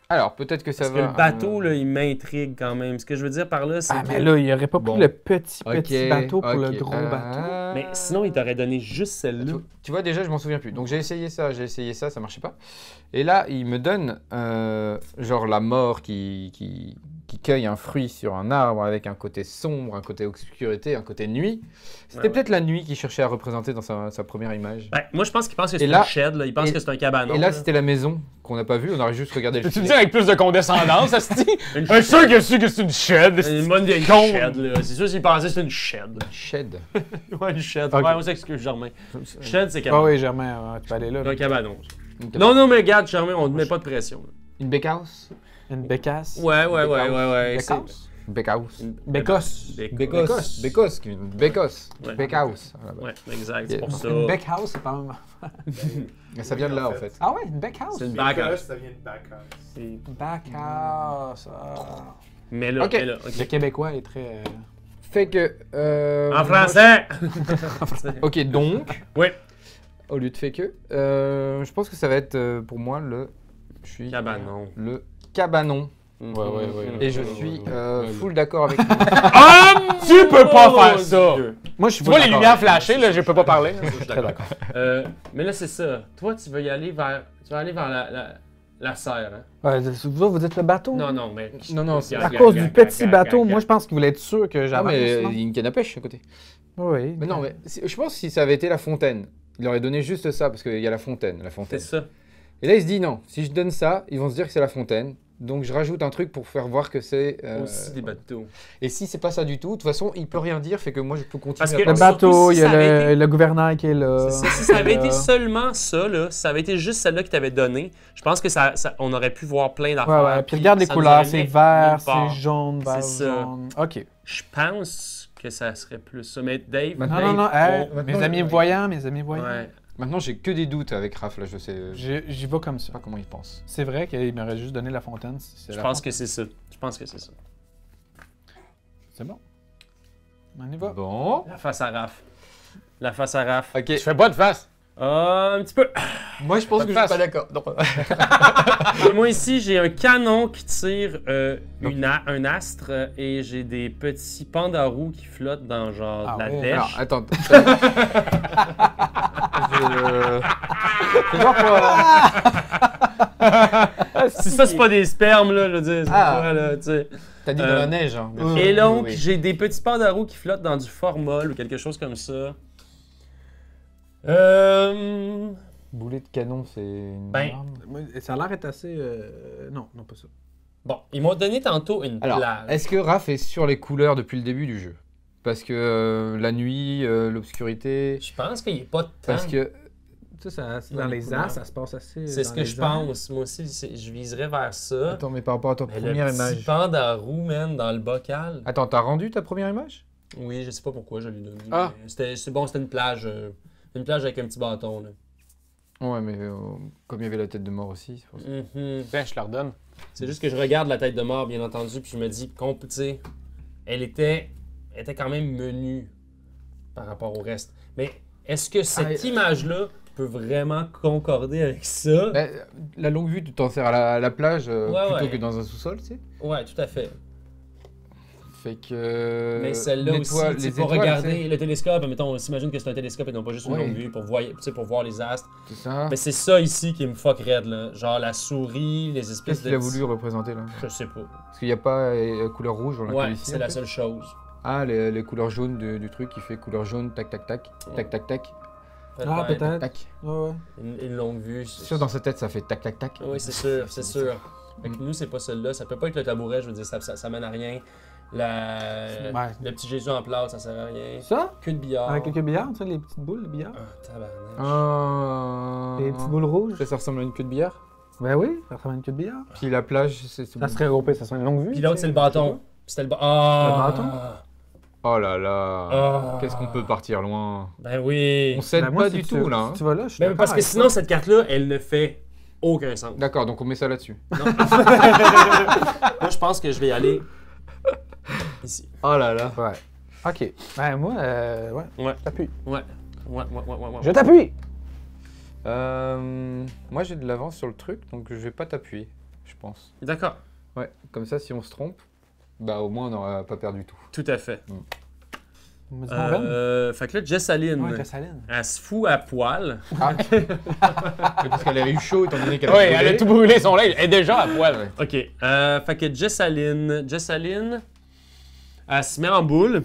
Speaker 4: Alors peut-être que ça
Speaker 3: Parce
Speaker 4: va.
Speaker 3: que le bateau, là, il m'intrigue quand même. Ce que je veux dire par là, c'est
Speaker 1: Ah,
Speaker 3: que...
Speaker 1: mais là, il aurait pas
Speaker 4: Bon.
Speaker 1: pris le petit
Speaker 4: Ok,
Speaker 1: bateau pour le
Speaker 4: ok.
Speaker 1: gros bateau.
Speaker 3: Mais sinon, il t'aurait donné juste celle-là.
Speaker 4: Tu vois, déjà, je m'en souviens plus. Donc, j'ai essayé ça, ça marchait pas. Et là, il me donne, genre, la mort qui cueille un fruit sur un arbre avec un côté sombre, un côté obscurité, un côté nuit. C'était
Speaker 3: Ouais,
Speaker 4: peut-être la nuit qu'il cherchait à représenter dans sa première image.
Speaker 3: Ben, moi, je pense qu'il pense que c'est
Speaker 4: Et là-
Speaker 3: une shed, là. Il pense
Speaker 4: et-
Speaker 3: que c'est un cabanon.
Speaker 4: Et là, c'était la maison qu'on n'a pas vue, on aurait juste regardé le
Speaker 2: Peux-tu me
Speaker 4: film.
Speaker 2: dire avec plus de condescendance, Asti?
Speaker 3: Une
Speaker 2: Un sûr que c'est une shed.
Speaker 3: une bonne vieille
Speaker 2: con.
Speaker 3: shed, là. C'est sûr s'il pensait que c'était une shed.
Speaker 4: Shed.
Speaker 3: Ouais, une shed.
Speaker 1: Ok.
Speaker 3: Ouais, on s'excuse, Germain. Shed, c'est
Speaker 1: Ah
Speaker 3: cabanon.
Speaker 1: oui, Germain, tu peux aller là.
Speaker 3: C'est
Speaker 1: là.
Speaker 3: un cabanon. Non, non, mais regarde, Germain, on ne met pas de pression. là.
Speaker 4: Une bakehouse.
Speaker 1: Une bécasse.
Speaker 3: Ouais. c'est-
Speaker 1: Bécasse?
Speaker 4: Bakehouse.
Speaker 3: une-
Speaker 1: Bécosse.
Speaker 4: Bécosse. Bécosse. Kevin. Bécosse.
Speaker 3: Ouais.
Speaker 4: Bakehouse. Voilà, bah.
Speaker 3: Ouais, exact, c'est
Speaker 4: Yeah.
Speaker 3: pour ça.
Speaker 1: Une backhouse, c'est pas mal.
Speaker 4: Ça vient de là, en fait.
Speaker 1: Ah ouais, une backhouse.
Speaker 3: C'est une
Speaker 5: Backhouse,
Speaker 3: backhouse.
Speaker 5: ça vient de backhouse.
Speaker 3: C'est-
Speaker 1: Backhouse.
Speaker 3: Mais là,
Speaker 4: Ok.
Speaker 3: mais là, ok.
Speaker 1: Le québécois est très.
Speaker 4: Fait que.
Speaker 3: En français!
Speaker 4: Ok, donc.
Speaker 3: Oui.
Speaker 4: Au lieu de fait que. Je pense que ça va être pour moi le. Je suis.
Speaker 3: Cabanon.
Speaker 4: Le cabanon.
Speaker 1: ouais.
Speaker 4: Et je suis full d'accord avec.
Speaker 2: Ah! Tu peux pas faire ça!
Speaker 1: Moi, je suis
Speaker 2: Tu vois les
Speaker 1: d'accord.
Speaker 2: lumières flasher, là, je peux pas parler.
Speaker 3: Je suis d'accord. Mais là, c'est ça. Toi, tu veux y aller vers. Tu vas aller vers la serre, hein?
Speaker 1: Ouais, vous êtes le bateau?
Speaker 3: Non, non, mais.
Speaker 4: Non, c'est
Speaker 1: À cause du petit bateau, moi, je pense qu'il voulait être sûr que
Speaker 4: Ah,
Speaker 1: j'avance.
Speaker 4: mais
Speaker 1: non?
Speaker 4: il y a une canne à pêche à côté.
Speaker 1: Oui.
Speaker 4: Mais non, mais je pense que si ça avait été la fontaine, il aurait donné juste ça parce qu'il y a la fontaine.
Speaker 3: C'est ça.
Speaker 4: Et là, il se dit non, si je donne ça, ils vont se dire que c'est la fontaine. Donc je rajoute un truc pour faire voir que c'est.
Speaker 3: Aussi des bateaux.
Speaker 4: Et si c'est pas ça du tout, de toute façon, il peut rien dire, fait que moi je peux continuer.
Speaker 3: Parce
Speaker 4: à
Speaker 3: que-
Speaker 1: Le
Speaker 4: parler.
Speaker 1: bateau,
Speaker 3: Surtout si
Speaker 1: il y a
Speaker 3: ça avait été-
Speaker 1: le gouvernail qui est là.
Speaker 3: Si ça avait été
Speaker 1: Euh,
Speaker 3: seulement ça, là, si ça avait été juste celle-là qui t'avait donné, je pense que on aurait pu voir plein d'affaires.
Speaker 1: Ouais, ouais. Puis regarde les
Speaker 3: ça nous
Speaker 1: couleurs,
Speaker 3: aurait
Speaker 1: c'est
Speaker 3: mis
Speaker 1: vert,
Speaker 3: nulle part.
Speaker 1: c'est jaune, vert,
Speaker 3: C'est ça.
Speaker 1: jaune. OK.
Speaker 3: Je pense que ça serait plus ça. Mais Dave,
Speaker 4: Maintenant,
Speaker 1: Non, non, non. hey,
Speaker 4: maintenant,
Speaker 1: mes amis voyants, mes amis voyants.
Speaker 3: ouais.
Speaker 4: Maintenant, j'ai que des doutes avec Raph, là, je sais
Speaker 1: J'y vais comme ça.
Speaker 4: pas comment il pense.
Speaker 1: C'est vrai qu'il m'aurait juste donné la fontaine.
Speaker 3: Je pense que c'est ça. Je pense que c'est ça.
Speaker 1: C'est bon. On y va.
Speaker 4: Bon.
Speaker 3: La face à Raph. La face à Raph.
Speaker 4: Ok.
Speaker 2: Tu fais pas de face.
Speaker 3: Un petit peu.
Speaker 4: Moi, je pense
Speaker 2: Pas
Speaker 4: que
Speaker 2: de
Speaker 4: je suis
Speaker 2: face.
Speaker 4: pas d'accord. Non.
Speaker 3: Et moi ici, j'ai un canon qui tire un astre et j'ai des petits pandarous qui flottent dans genre
Speaker 1: Ah
Speaker 3: de la
Speaker 1: ouais.
Speaker 3: dèche.
Speaker 4: Alors, attends. C'est genre pour.
Speaker 3: Si ça, c'est pas des spermes, là, je veux dire, c'est
Speaker 4: Ah.
Speaker 3: quoi, là, tu sais.
Speaker 4: T'as dit dans la neige, hein. bien sûr.
Speaker 3: Et donc,
Speaker 4: Oui.
Speaker 3: j'ai des petits pandarous qui flottent dans du formol ou quelque chose comme ça.
Speaker 4: Boulet de canon, c'est une
Speaker 3: Ben,
Speaker 4: arme.
Speaker 1: Moi, ça a l'air d'être assez. Non, non, pas ça.
Speaker 3: Bon, ils m'ont donné tantôt une
Speaker 4: Alors,
Speaker 3: plage.
Speaker 4: est-ce que Raph est sur les couleurs depuis le début du jeu? Parce que la nuit, l'obscurité...
Speaker 3: Je pense qu'il est pas tant.
Speaker 4: Parce que...
Speaker 1: Dans
Speaker 3: Dans les
Speaker 1: les
Speaker 3: couleurs.
Speaker 1: airs, ça se passe assez.
Speaker 3: C'est ce
Speaker 1: dans
Speaker 3: que
Speaker 1: les
Speaker 3: je
Speaker 1: airs.
Speaker 3: pense. Moi aussi, je viserais vers ça.
Speaker 4: Attends, mais par rapport à ta
Speaker 3: Mais
Speaker 4: première
Speaker 3: le petit
Speaker 4: image...
Speaker 3: pandarou, man, dans le bocal.
Speaker 4: Attends, t'as rendu ta première image?
Speaker 3: Oui, je sais pas pourquoi je l'ai donné.
Speaker 2: Ah.
Speaker 3: Mais c'est bon, c'était une plage. Une plage avec un petit bâton, là.
Speaker 4: Ouais, mais comme il y avait la tête de mort aussi, c'est pour ça.
Speaker 3: Mhm.
Speaker 2: Tiens, je leur donne.
Speaker 3: C'est juste que je regarde la tête de mort, bien entendu, puis je me dis, tu sais, elle était quand même menue par rapport au reste. Mais est-ce que cette image-là peut vraiment concorder avec ça?
Speaker 4: Ben, la longue vue, tu t'en sers à la plage plutôt
Speaker 3: ouais.
Speaker 4: que dans un sous-sol, tu sais.
Speaker 3: Ouais, tout à fait.
Speaker 4: Fait que...
Speaker 3: Mais celle-là aussi,
Speaker 4: l'étoile-
Speaker 3: tu sais,
Speaker 4: les
Speaker 3: pour
Speaker 4: étoiles,
Speaker 3: regarder
Speaker 4: tu sais,
Speaker 3: le télescope, mettons, on s'imagine que c'est un télescope et non pas juste une
Speaker 4: Ouais.
Speaker 3: longue vue pour voir les astres.
Speaker 4: c'est ça.
Speaker 3: Mais c'est ça ici qui me fuck raide, là. Genre la souris, les espèces
Speaker 4: Qu'est-ce
Speaker 3: de...
Speaker 4: qu'il a voulu représenter, là?
Speaker 3: Je sais pas.
Speaker 4: Parce qu'il n'y a pas couleur rouge, on l'a
Speaker 3: Ouais,
Speaker 4: vu ici.
Speaker 3: c'est
Speaker 4: en
Speaker 3: la
Speaker 4: fait.
Speaker 3: seule chose.
Speaker 4: Ah, les couleurs jaunes du truc qui fait couleur jaune, tac, tac, tac, tac, tac, tac,
Speaker 1: Ah, peut-être.
Speaker 4: tac.
Speaker 1: Ouais, ouais.
Speaker 3: Une longue vue.
Speaker 4: C'est sûr, dans sa tête, ça fait tac, tac, tac.
Speaker 3: Oui, c'est sûr, c'est sûr. Fait que nous, c'est pas celle-là. Ça peut pas être le tabouret, je veux dire, ça mène à rien.
Speaker 1: Ouais.
Speaker 3: Le petit Jésus en plâtre, ça sert à rien.
Speaker 1: Ça?
Speaker 3: Queue de billard.
Speaker 1: Avec quelques billards, tu sais, les petites boules de billard.
Speaker 3: Ah, tabarnak.
Speaker 1: Les petites boules rouges.
Speaker 4: Ça ressemble à une queue de billard.
Speaker 1: Ben oui, ça ressemble à une queue de billard.
Speaker 4: Puis la plage, c'est...
Speaker 1: Ça serait regroupé, ça serait une longue vue.
Speaker 3: Puis l'autre,
Speaker 1: tu
Speaker 3: c'est
Speaker 1: sais,
Speaker 3: le bâton. Puis c'était le Ah!
Speaker 1: Le bâton?
Speaker 4: Oh là là.
Speaker 3: Ah.
Speaker 4: Qu'est-ce qu'on peut partir loin.
Speaker 3: Ben oui.
Speaker 4: On s'aide
Speaker 1: Ben moi,
Speaker 4: pas
Speaker 1: si
Speaker 4: du
Speaker 1: tu-
Speaker 4: tout, là. hein.
Speaker 1: Si tu vas là, je suis
Speaker 3: Ben,
Speaker 1: d'accord
Speaker 3: parce que
Speaker 1: avec
Speaker 3: sinon,
Speaker 1: toi.
Speaker 3: cette carte-là, elle ne fait aucun sens.
Speaker 4: D'accord, donc on met ça là-dessus.
Speaker 3: Moi, je pense que je vais y aller ici.
Speaker 4: Oh là là.
Speaker 1: Ouais. Ok. Ben moi, ouais.
Speaker 3: Ouais.
Speaker 1: T'appuies.
Speaker 3: Ouais. Ouais.
Speaker 1: Je t'appuie!
Speaker 4: Moi, j'ai de l'avance sur le truc, donc je vais pas t'appuyer, je pense.
Speaker 3: D'accord.
Speaker 4: Ouais, comme ça, si on se trompe, bah au moins on n'aura pas perdu tout.
Speaker 3: Tout à fait.
Speaker 1: On me dit mon Ben?
Speaker 3: Fait que là, Jessaline,
Speaker 1: Ouais, Cassaline.
Speaker 3: elle se fout à poil.
Speaker 4: Parce qu'elle a eu chaud étant donné qu'elle
Speaker 2: Oui,
Speaker 4: a
Speaker 2: elle a tout brûlé son linge. Elle est déjà à poil.
Speaker 4: Ouais.
Speaker 3: OK. Fait que Jessaline, elle se met en boule.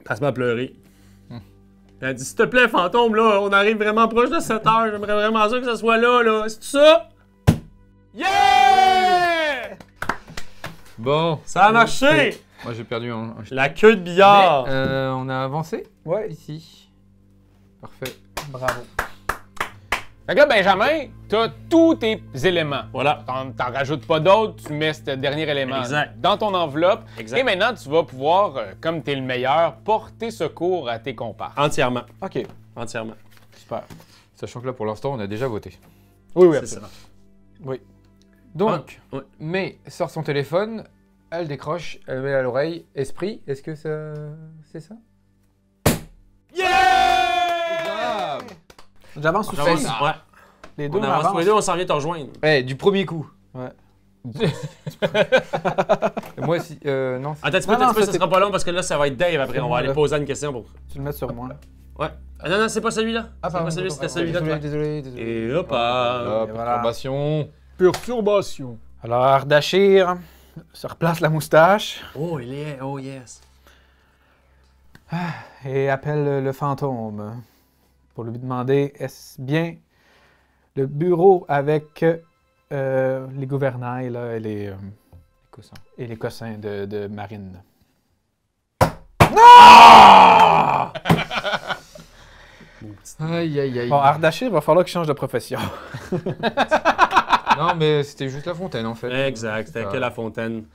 Speaker 3: Elle se met à pleurer. Elle dit, s'il te plaît, fantôme, là, on arrive vraiment proche de 7 heures. J'aimerais vraiment ça que ça soit là. C'est ça? Yeah!
Speaker 4: Bon,
Speaker 3: Ça a marché!
Speaker 4: moi j'ai perdu un...
Speaker 3: La queue de billard.
Speaker 4: on a avancé
Speaker 1: Ouais.
Speaker 4: ici. Parfait.
Speaker 1: Bravo.
Speaker 2: Fait que là, Benjamin, t'as tous tes éléments.
Speaker 3: Voilà.
Speaker 2: T'en rajoutes pas d'autres, tu mets ce dernier élément
Speaker 3: Exact.
Speaker 2: dans ton enveloppe.
Speaker 3: Exact.
Speaker 2: Et maintenant, tu vas pouvoir, comme t'es le meilleur, porter secours à tes comparses.
Speaker 3: Entièrement.
Speaker 1: Ok.
Speaker 3: Entièrement.
Speaker 1: Super.
Speaker 4: Sachant que là pour l'instant on a déjà voté.
Speaker 1: Oui, oui,
Speaker 3: C'est
Speaker 1: absolument.
Speaker 4: Oui. Donc,
Speaker 3: Ah, ouais.
Speaker 4: May sort son téléphone, elle décroche, elle met à l'oreille. Esprit, est-ce que ça... c'est ça?
Speaker 1: J'avance tout
Speaker 3: Avance.
Speaker 1: seul.
Speaker 3: Ouais.
Speaker 1: Les deux,
Speaker 3: On avance tous les deux, on s'en vient te rejoindre.
Speaker 4: Eh, du premier coup.
Speaker 1: Ouais.
Speaker 4: Moi aussi, non.
Speaker 3: Attends,
Speaker 1: Non, non,
Speaker 3: ça
Speaker 1: ça,
Speaker 3: sera pas long parce que là, ça va être Dave après. On va aller
Speaker 4: là.
Speaker 3: poser une question pour.
Speaker 1: Tu le mets sur moi.
Speaker 3: Ouais. Ah non, c'est pas celui-là. C'est pas celui-là, c'était celui-là. toi.
Speaker 4: Désolé.
Speaker 3: Et hop, ah.
Speaker 1: Et voilà.
Speaker 4: Perturbation.
Speaker 2: Perturbation.
Speaker 1: Alors, Ardachir se replace la moustache
Speaker 3: Oh, il est. Oh, yes.
Speaker 1: et appelle le fantôme pour lui demander est-ce bien le bureau avec les gouvernails là, et les cossins de Marine.
Speaker 4: Aïe, aïe, aïe.
Speaker 1: Bon, Ardachir, il va falloir qu'il change de profession.
Speaker 4: Non, mais c'était juste la fontaine en fait.
Speaker 3: Exact, c'était que la fontaine.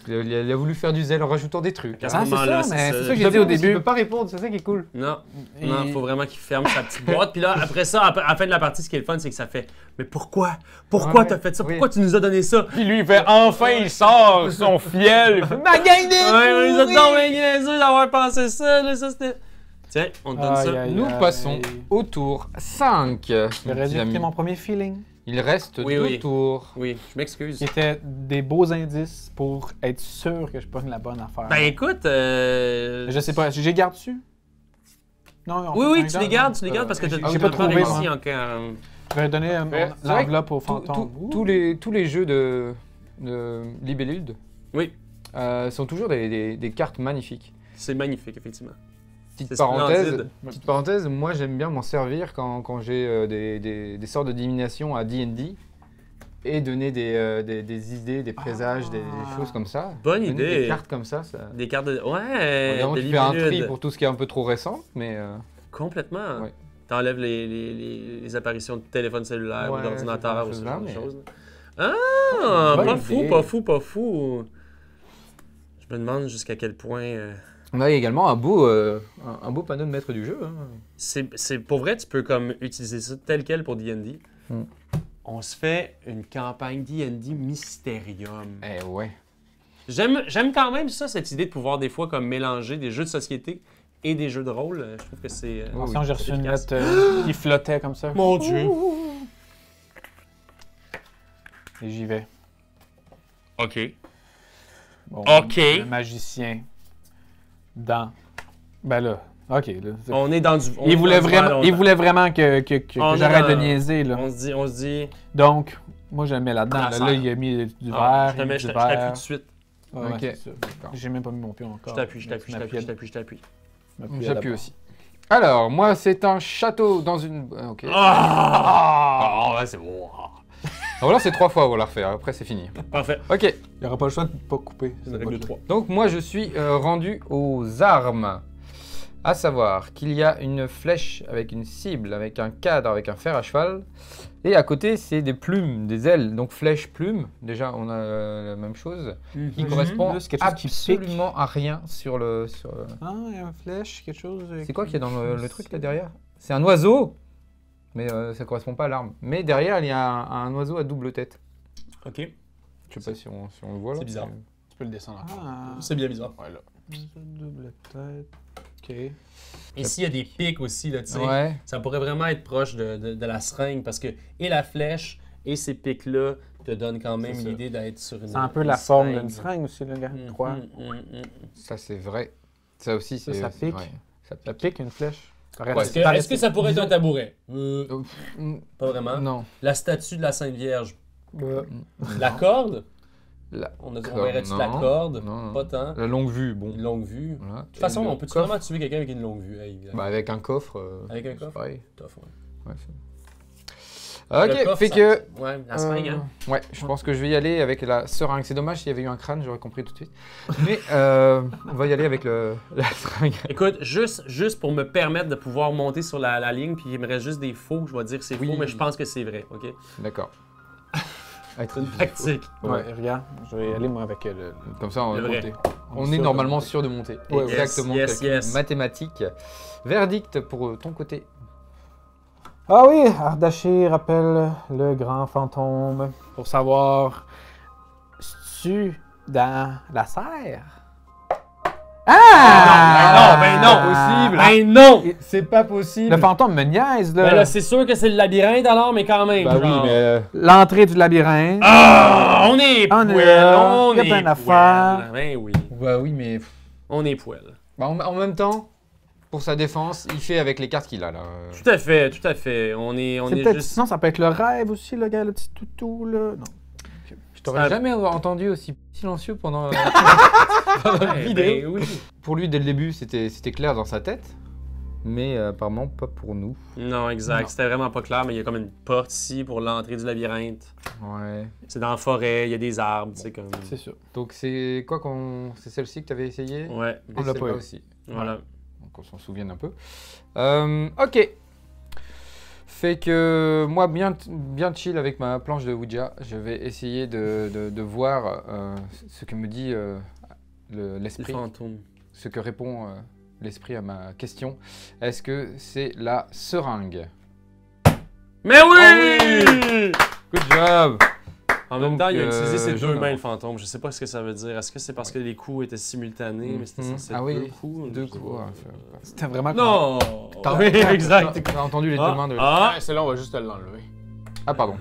Speaker 4: Il a voulu faire du zèle en rajoutant des trucs.
Speaker 3: À ce
Speaker 1: Ah, c'est
Speaker 3: moment-là,
Speaker 1: ça,
Speaker 3: c'est
Speaker 1: mais
Speaker 3: ça.
Speaker 1: c'est ça que j'ai dit au
Speaker 4: Il
Speaker 1: début.
Speaker 4: peut pas répondre, c'est ça qui est cool.
Speaker 3: Non,
Speaker 1: Et-
Speaker 3: non, faut vraiment qu'il ferme sa petite boîte. Puis là, après ça, à la fin de la partie, ce qui est le fun, c'est que ça fait. Mais pourquoi? Pourquoi
Speaker 4: Ouais,
Speaker 3: t'as fait ça?
Speaker 4: oui.
Speaker 3: Pourquoi tu nous as donné ça?
Speaker 2: Puis lui, il fait enfin, il sort son fiel. Il fait, ma gang de
Speaker 3: Ouais, ils ont donc niaiseux d'avoir pensé ça, là, ça c'était. Tiens, on te donne ça.
Speaker 1: Aïe, aïe,
Speaker 4: Nous
Speaker 1: aïe.
Speaker 4: passons au tour 5.
Speaker 1: J'aurais dû écouter mon premier feeling.
Speaker 4: Il reste
Speaker 3: Oui,
Speaker 4: 2
Speaker 3: oui.
Speaker 4: tours.
Speaker 3: Oui, je m'excuse.
Speaker 1: Qui étaient des beaux indices pour être sûr que je pogne la bonne affaire.
Speaker 3: Ben écoute,
Speaker 1: Je sais pas, j'ai garde dessus? Non, on
Speaker 3: oui,
Speaker 1: fait
Speaker 3: oui,
Speaker 1: un
Speaker 3: tu les gardes parce que
Speaker 1: j'ai
Speaker 3: tu
Speaker 1: pas
Speaker 3: pas
Speaker 1: trouvé,
Speaker 3: réussi
Speaker 1: moi.
Speaker 3: encore.
Speaker 1: Je vais donner
Speaker 4: C'est vrai
Speaker 1: l'enveloppe au
Speaker 4: Tous-
Speaker 1: fantôme.
Speaker 4: tous les jeux de Libellud
Speaker 3: Oui,
Speaker 4: sont toujours des cartes magnifiques.
Speaker 3: c'est magnifique, effectivement.
Speaker 4: Petite
Speaker 3: C'est
Speaker 4: parenthèse,
Speaker 3: splendide.
Speaker 4: moi j'aime bien m'en servir quand j'ai des sorts de divination à D&D et donner des idées, des présages, des choses comme ça.
Speaker 3: Bonne
Speaker 4: Donner
Speaker 3: idée.
Speaker 4: Des cartes comme ça.
Speaker 3: Des cartes de... Ouais,
Speaker 4: Évidemment,
Speaker 3: des
Speaker 4: tu fais un tri
Speaker 3: libellules.
Speaker 4: pour tout ce qui est un peu trop récent, mais
Speaker 3: Complètement.
Speaker 4: Ouais.
Speaker 3: T'enlèves les apparitions de téléphone cellulaire
Speaker 4: Ouais,
Speaker 3: ou d'ordinateur ou
Speaker 4: ce
Speaker 3: ce
Speaker 4: genre
Speaker 3: genre de
Speaker 4: de choses-là,
Speaker 3: choses. Ah,
Speaker 1: Bonne
Speaker 3: pas
Speaker 1: idée.
Speaker 3: fou, pas fou, pas fou. Je me demande jusqu'à quel point...
Speaker 4: on a également un beau panneau de maître du jeu. Hein.
Speaker 3: C'est pour vrai, tu peux comme utiliser ça tel quel pour D&D.
Speaker 4: Mm.
Speaker 3: On se fait une campagne D&D Mysterium.
Speaker 4: Eh ouais.
Speaker 3: J'aime quand même ça, cette idée de pouvoir des fois comme mélanger des jeux de société et des jeux de rôle. Je trouve que c'est...
Speaker 1: Attention, j'ai reçu
Speaker 3: c'est
Speaker 1: une
Speaker 3: efficace.
Speaker 1: lettre qui flottait comme ça.
Speaker 3: Mon Dieu.
Speaker 1: Et j'y vais.
Speaker 3: OK.
Speaker 1: Bon,
Speaker 3: OK.
Speaker 1: Le magicien dans... Ben là, OK. Là,
Speaker 3: On est dans du... on est
Speaker 1: il voulait
Speaker 3: dans du
Speaker 1: vraiment,
Speaker 3: mal,
Speaker 1: il voulait vraiment que
Speaker 3: On est
Speaker 1: j'arrête
Speaker 3: dans-
Speaker 1: de niaiser, là.
Speaker 3: On se dit...
Speaker 1: Donc, moi, je le mets là-dedans.
Speaker 3: Ah,
Speaker 1: Là,
Speaker 3: ça-
Speaker 1: là, il a mis du
Speaker 3: Ah,
Speaker 1: verre, il a mis
Speaker 3: je
Speaker 1: du
Speaker 3: t'appuie tout
Speaker 1: verre.
Speaker 3: de suite.
Speaker 1: Ouais,
Speaker 4: Ok.
Speaker 1: c'est ça. J'ai même pas mis mon pion encore.
Speaker 3: Je t'appuie.
Speaker 4: J'appuie aussi. Alors, moi, c'est un château dans une... Ok.
Speaker 3: Ah! Ouais, c'est bon.
Speaker 4: Alors là, c'est 3 fois, on va la refaire. Après, c'est fini.
Speaker 3: Parfait.
Speaker 4: Ok.
Speaker 1: Il n'y aura pas le choix de ne pas couper.
Speaker 3: C'est une règle de 3.
Speaker 4: Donc, moi, je suis rendu aux armes. À savoir qu'il y a une flèche avec une cible, avec un cadre, avec un fer à cheval. Et à côté, c'est des plumes, des ailes. Donc, flèche, plume. Déjà, on a la même chose. Qui correspond
Speaker 1: Là, c'est quelque chose qui pique.
Speaker 4: absolument à rien sur le...
Speaker 1: Ah, il y a une flèche, quelque chose.
Speaker 4: C'est quoi qu'il y a dans le truc là derrière? C'est un oiseau, mais ça correspond pas à l'arme. Mais derrière, il y a un oiseau à double tête.
Speaker 3: OK.
Speaker 4: Je sais pas si on le voit là.
Speaker 3: C'est bizarre.
Speaker 2: Tu peux le descendre encore.
Speaker 1: Ah,
Speaker 3: C'est bien bizarre.
Speaker 2: Ouais, là.
Speaker 1: double tête. OK.
Speaker 3: Ici, il y a des pics aussi, là, tu sais.
Speaker 4: Ouais.
Speaker 3: Ça pourrait vraiment être proche de la seringue parce que et la flèche et ces pics-là te donnent quand même
Speaker 1: C'est ça.
Speaker 3: l'idée d'être sur une
Speaker 1: C'est un peu
Speaker 3: une
Speaker 1: la forme
Speaker 3: seringue.
Speaker 1: d'une seringue aussi, le gars. 3.
Speaker 4: Ça c'est vrai. Ça aussi c'est.
Speaker 1: Ça pique.
Speaker 4: ouais. Ça
Speaker 1: Ça
Speaker 4: pique.
Speaker 1: pique une flèche.
Speaker 3: Est-ce que ça pourrait être un tabouret?
Speaker 4: Mm,
Speaker 3: Pas vraiment.
Speaker 4: Non.
Speaker 3: La statue de la Sainte Vierge.
Speaker 1: Euh,
Speaker 3: La corde?
Speaker 4: La,
Speaker 3: On
Speaker 4: Corde,
Speaker 3: verrait-tu la
Speaker 4: non.
Speaker 3: corde?
Speaker 4: Non, non.
Speaker 3: Pas tant.
Speaker 4: la longue vue, bon.
Speaker 3: Une longue vue.
Speaker 4: Voilà.
Speaker 3: De toute façon,
Speaker 4: Le
Speaker 3: on peut
Speaker 4: coffre,
Speaker 3: vraiment tuer quelqu'un avec une longue vue. Hey,
Speaker 4: bah, avec un coffre.
Speaker 3: Avec un
Speaker 4: c'est
Speaker 3: coffre?
Speaker 4: pareil.
Speaker 3: tough, ouais.
Speaker 4: Ouais,
Speaker 3: Le
Speaker 4: ok,
Speaker 3: coffre,
Speaker 4: fait
Speaker 3: ça-
Speaker 4: que.
Speaker 3: Ouais, la seringue, hein?
Speaker 4: Ouais, je pense que je vais y aller avec la seringue. C'est dommage s'il y avait eu un crâne, j'aurais compris tout de suite. Mais on va y aller avec la seringue.
Speaker 3: Écoute, juste pour me permettre de pouvoir monter sur la ligne, puis il me reste juste des faux, je vais dire que c'est
Speaker 4: Oui.
Speaker 3: faux, mais je pense que c'est vrai, OK?
Speaker 4: D'accord.
Speaker 3: C'est une tactique.
Speaker 1: Ouais, regarde, je vais y aller moi avec le.
Speaker 4: Comme ça, on
Speaker 3: Le
Speaker 4: va
Speaker 3: vrai.
Speaker 4: monter. On est
Speaker 1: sûr de
Speaker 4: normalement
Speaker 1: monter.
Speaker 4: sûr de monter.
Speaker 1: Ouais, ouais.
Speaker 4: Exactement.
Speaker 3: Yes,
Speaker 4: calcul
Speaker 3: yes.
Speaker 4: Mathématique. Verdict pour ton côté.
Speaker 1: Ah oui, Ardashir appelle le grand fantôme pour savoir si tu dans la serre. Ah!
Speaker 3: Ben non!
Speaker 4: Possible.
Speaker 3: Ben non!
Speaker 4: C'est pas possible.
Speaker 1: Le fantôme me niaise, là.
Speaker 3: Ben là, c'est sûr que c'est le labyrinthe alors, mais quand même.
Speaker 4: Bah oui,
Speaker 3: genre.
Speaker 4: mais.
Speaker 1: L'entrée du labyrinthe.
Speaker 3: Ah! On est
Speaker 1: On est
Speaker 3: poêle!
Speaker 1: là.
Speaker 3: On
Speaker 1: Y a
Speaker 3: est
Speaker 1: plein
Speaker 3: poêle.
Speaker 1: d'affaires.
Speaker 3: Ben oui.
Speaker 4: Bah oui, mais.
Speaker 3: On est poêle.
Speaker 4: Bah, en même temps, pour sa défense, il fait avec les cartes qu'il a là.
Speaker 3: Tout à fait, tout à fait. On est
Speaker 1: C'est peut-être,
Speaker 3: juste...
Speaker 1: sinon ça peut être le rêve aussi, le gars, le petit toutou, là. Non.
Speaker 4: Je t'aurais
Speaker 3: Ça-
Speaker 4: jamais entendu aussi silencieux pendant la
Speaker 3: Ouais,
Speaker 4: vidéo.
Speaker 3: ben oui.
Speaker 4: Pour lui, dès le début, c'était clair dans sa tête. Mais apparemment, pas pour nous.
Speaker 3: Non, exact.
Speaker 1: Non.
Speaker 3: C'était vraiment pas clair, mais il y a comme une porte ici pour l'entrée du labyrinthe.
Speaker 4: Ouais.
Speaker 3: C'est dans la forêt, il y a des arbres, c'est comme...
Speaker 1: C'est sûr.
Speaker 4: Donc c'est quoi qu'on. C'est celle-ci que tu avais essayé?
Speaker 3: Ouais,
Speaker 4: Et
Speaker 1: On l'a
Speaker 4: celle-là
Speaker 1: pas eu.
Speaker 4: aussi.
Speaker 3: voilà.
Speaker 4: Donc on s'en souvienne un peu. Ok. Fait que moi, bien chill avec ma planche de Ouija, je vais essayer de voir ce que me dit
Speaker 3: Les
Speaker 4: l'esprit,
Speaker 3: fantômes.
Speaker 4: ce que répond l'esprit à ma question. Est-ce que c'est la seringue?
Speaker 3: Mais oui!
Speaker 4: Good job!
Speaker 3: En même
Speaker 4: Donc,
Speaker 3: temps, il a utilisé ses
Speaker 4: jaune
Speaker 3: deux mains,
Speaker 4: avant.
Speaker 3: le fantôme. Je sais pas ce que ça veut dire. Est-ce que c'est parce que les coups étaient simultanés, mais c'était
Speaker 4: Mhm.
Speaker 3: censé
Speaker 4: Ah
Speaker 3: être
Speaker 4: oui,
Speaker 3: deux coups?
Speaker 4: deux
Speaker 3: Je sais
Speaker 4: coups,
Speaker 3: pas.
Speaker 4: ouais,
Speaker 1: C'était vraiment.
Speaker 3: Non!
Speaker 4: T'as-
Speaker 3: Oui,
Speaker 4: t'as-
Speaker 3: exact.
Speaker 4: T'as entendu les deux mains de...
Speaker 3: Ah!
Speaker 2: Ah, celle-là, on va juste te l'enlever.
Speaker 4: Ah pardon,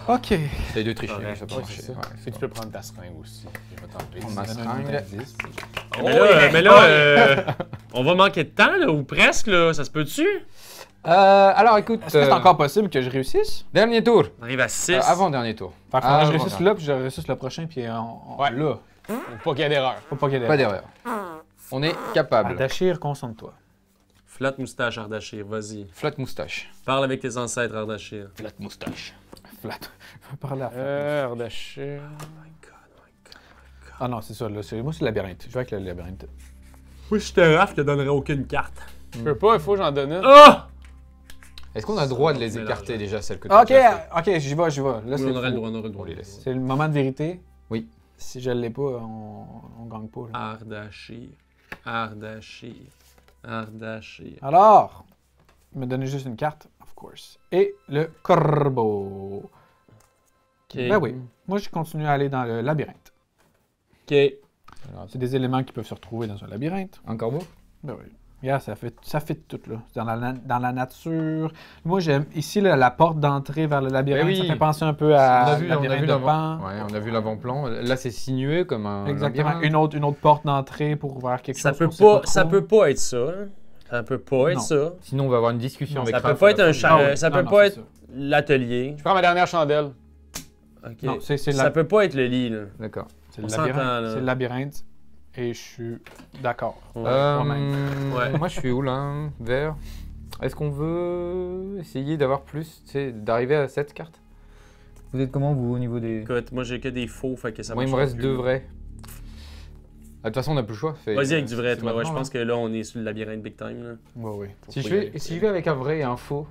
Speaker 1: Ok.
Speaker 4: t'as deux tricher,
Speaker 3: Ouais,
Speaker 4: ça peut
Speaker 2: Ouais,
Speaker 4: marcher.
Speaker 2: c'est ça.
Speaker 4: Ouais.
Speaker 2: Fait que tu peux prendre ta seringue aussi. Je vais t'enlever.
Speaker 4: Prendre ma
Speaker 2: Ça donne
Speaker 4: seringue.
Speaker 2: un indice.
Speaker 3: Mais là, on va manquer de temps, là, ou presque, là. Ça se peut-tu?
Speaker 4: Alors écoute,
Speaker 1: Est-ce que c'est encore possible que je réussisse?
Speaker 4: dernier tour.
Speaker 3: On arrive à 6.
Speaker 4: Avant-dernier tour.
Speaker 1: Fait que faudrait que je
Speaker 4: Avant-
Speaker 1: réussisse là, puis je réussisse le prochain, puis
Speaker 2: Ouais.
Speaker 1: là.
Speaker 2: Faut pas qu'il y ait d'erreur.
Speaker 1: Faut pas qu'il y ait
Speaker 4: Pas
Speaker 1: d'erreur.
Speaker 4: d'erreur. On est capable.
Speaker 1: Ardashir, concentre-toi.
Speaker 3: Flotte moustache, Ardashir, vas-y.
Speaker 4: Flotte moustache.
Speaker 3: Parle avec tes ancêtres, Ardashir.
Speaker 1: Flotte moustache. Flat. Je vais parler à Flat.
Speaker 2: Ardashir.
Speaker 1: Ah non, c'est ça, là. Moi, c'est le labyrinthe. Je vais avec le labyrinthe.
Speaker 3: Oui, je te raf, je te donnerai aucune carte.
Speaker 2: Je peux pas, il faut que j'en donne une.
Speaker 3: Ah!
Speaker 4: Est-ce qu'on a le droit de les
Speaker 3: C'est
Speaker 4: écarter
Speaker 3: l'argent.
Speaker 4: déjà, celles que tu
Speaker 1: Ok, ok, j'y vais, j'y vais. Là,
Speaker 3: Oui,
Speaker 1: c'est
Speaker 3: on aurait le
Speaker 1: fou.
Speaker 3: droit, on aurait le droit.
Speaker 4: On les laisse.
Speaker 1: C'est le moment de vérité.
Speaker 4: Oui.
Speaker 1: Si je l'ai pas, on gagne pas. Là.
Speaker 3: Ardashir, Ardashir, Ardashir.
Speaker 1: Alors, me donner juste une carte, of course. Et le corbeau.
Speaker 3: Ok.
Speaker 1: Ben oui. Moi, je continue à aller dans le labyrinthe.
Speaker 3: Ok.
Speaker 1: C'est des éléments qui peuvent se retrouver dans un labyrinthe.
Speaker 4: Un corbeau?
Speaker 1: Ben oui. Regarde, ça fait tout, là. Dans la nature. Moi, j'aime ici là, la porte d'entrée vers le labyrinthe.
Speaker 4: Ben oui.
Speaker 1: Ça fait penser un peu à
Speaker 4: On a vu
Speaker 1: labyrinthe de
Speaker 4: l'avant.
Speaker 1: Pan.
Speaker 4: Ouais, on a vu l'avant-plan. Là, c'est sinué comme un
Speaker 1: Exactement.
Speaker 4: labyrinthe.
Speaker 1: Une autre porte d'entrée pour voir quelque
Speaker 3: Ça
Speaker 1: chose.
Speaker 3: peut
Speaker 1: qu'on sait
Speaker 3: pas,
Speaker 1: trop.
Speaker 3: ça peut pas être ça. Hein. Ça peut pas être
Speaker 1: Non.
Speaker 3: ça.
Speaker 4: Sinon, on va avoir une discussion avec
Speaker 3: Ça peut
Speaker 4: Raph
Speaker 3: pas
Speaker 4: à
Speaker 3: être
Speaker 4: la
Speaker 3: un
Speaker 4: fin.
Speaker 3: chat.
Speaker 1: Ah oui.
Speaker 3: Ça
Speaker 1: Non,
Speaker 3: peut
Speaker 1: non,
Speaker 3: pas
Speaker 1: c'est
Speaker 3: être
Speaker 1: ça.
Speaker 3: l'atelier.
Speaker 2: Je prends ma dernière chandelle.
Speaker 3: Ok.
Speaker 1: Non, c'est
Speaker 3: Ça
Speaker 1: la-
Speaker 3: peut pas être le lit, là.
Speaker 4: D'accord.
Speaker 1: c'est
Speaker 3: on
Speaker 1: le
Speaker 3: s'entend,
Speaker 1: labyrinthe.
Speaker 3: là.
Speaker 1: C'est le labyrinthe. Et je suis d'accord.
Speaker 3: Ouais.
Speaker 4: Ouais. Moi, je suis où là? Vert. Est-ce qu'on veut essayer d'avoir plus, tu sais, d'arriver à cette carte? Vous êtes comment, vous, au niveau des...
Speaker 3: Écoute, moi j'ai que des faux, fait que ça
Speaker 4: Moi, il me
Speaker 3: marchera
Speaker 4: reste
Speaker 3: plus.
Speaker 4: 2 vrais. Ah, de toute façon, on n'a plus le choix.
Speaker 3: Vas-y avec du vrai,
Speaker 4: c'est
Speaker 3: toi. Ouais, je
Speaker 4: maintenant,
Speaker 3: pense que là, on est sur le labyrinthe big time. Là.
Speaker 1: Oui, oui.
Speaker 3: Faut
Speaker 4: Si
Speaker 3: pas
Speaker 4: je,
Speaker 3: y
Speaker 4: vais,
Speaker 3: aller.
Speaker 4: si je vais avec un vrai et un faux,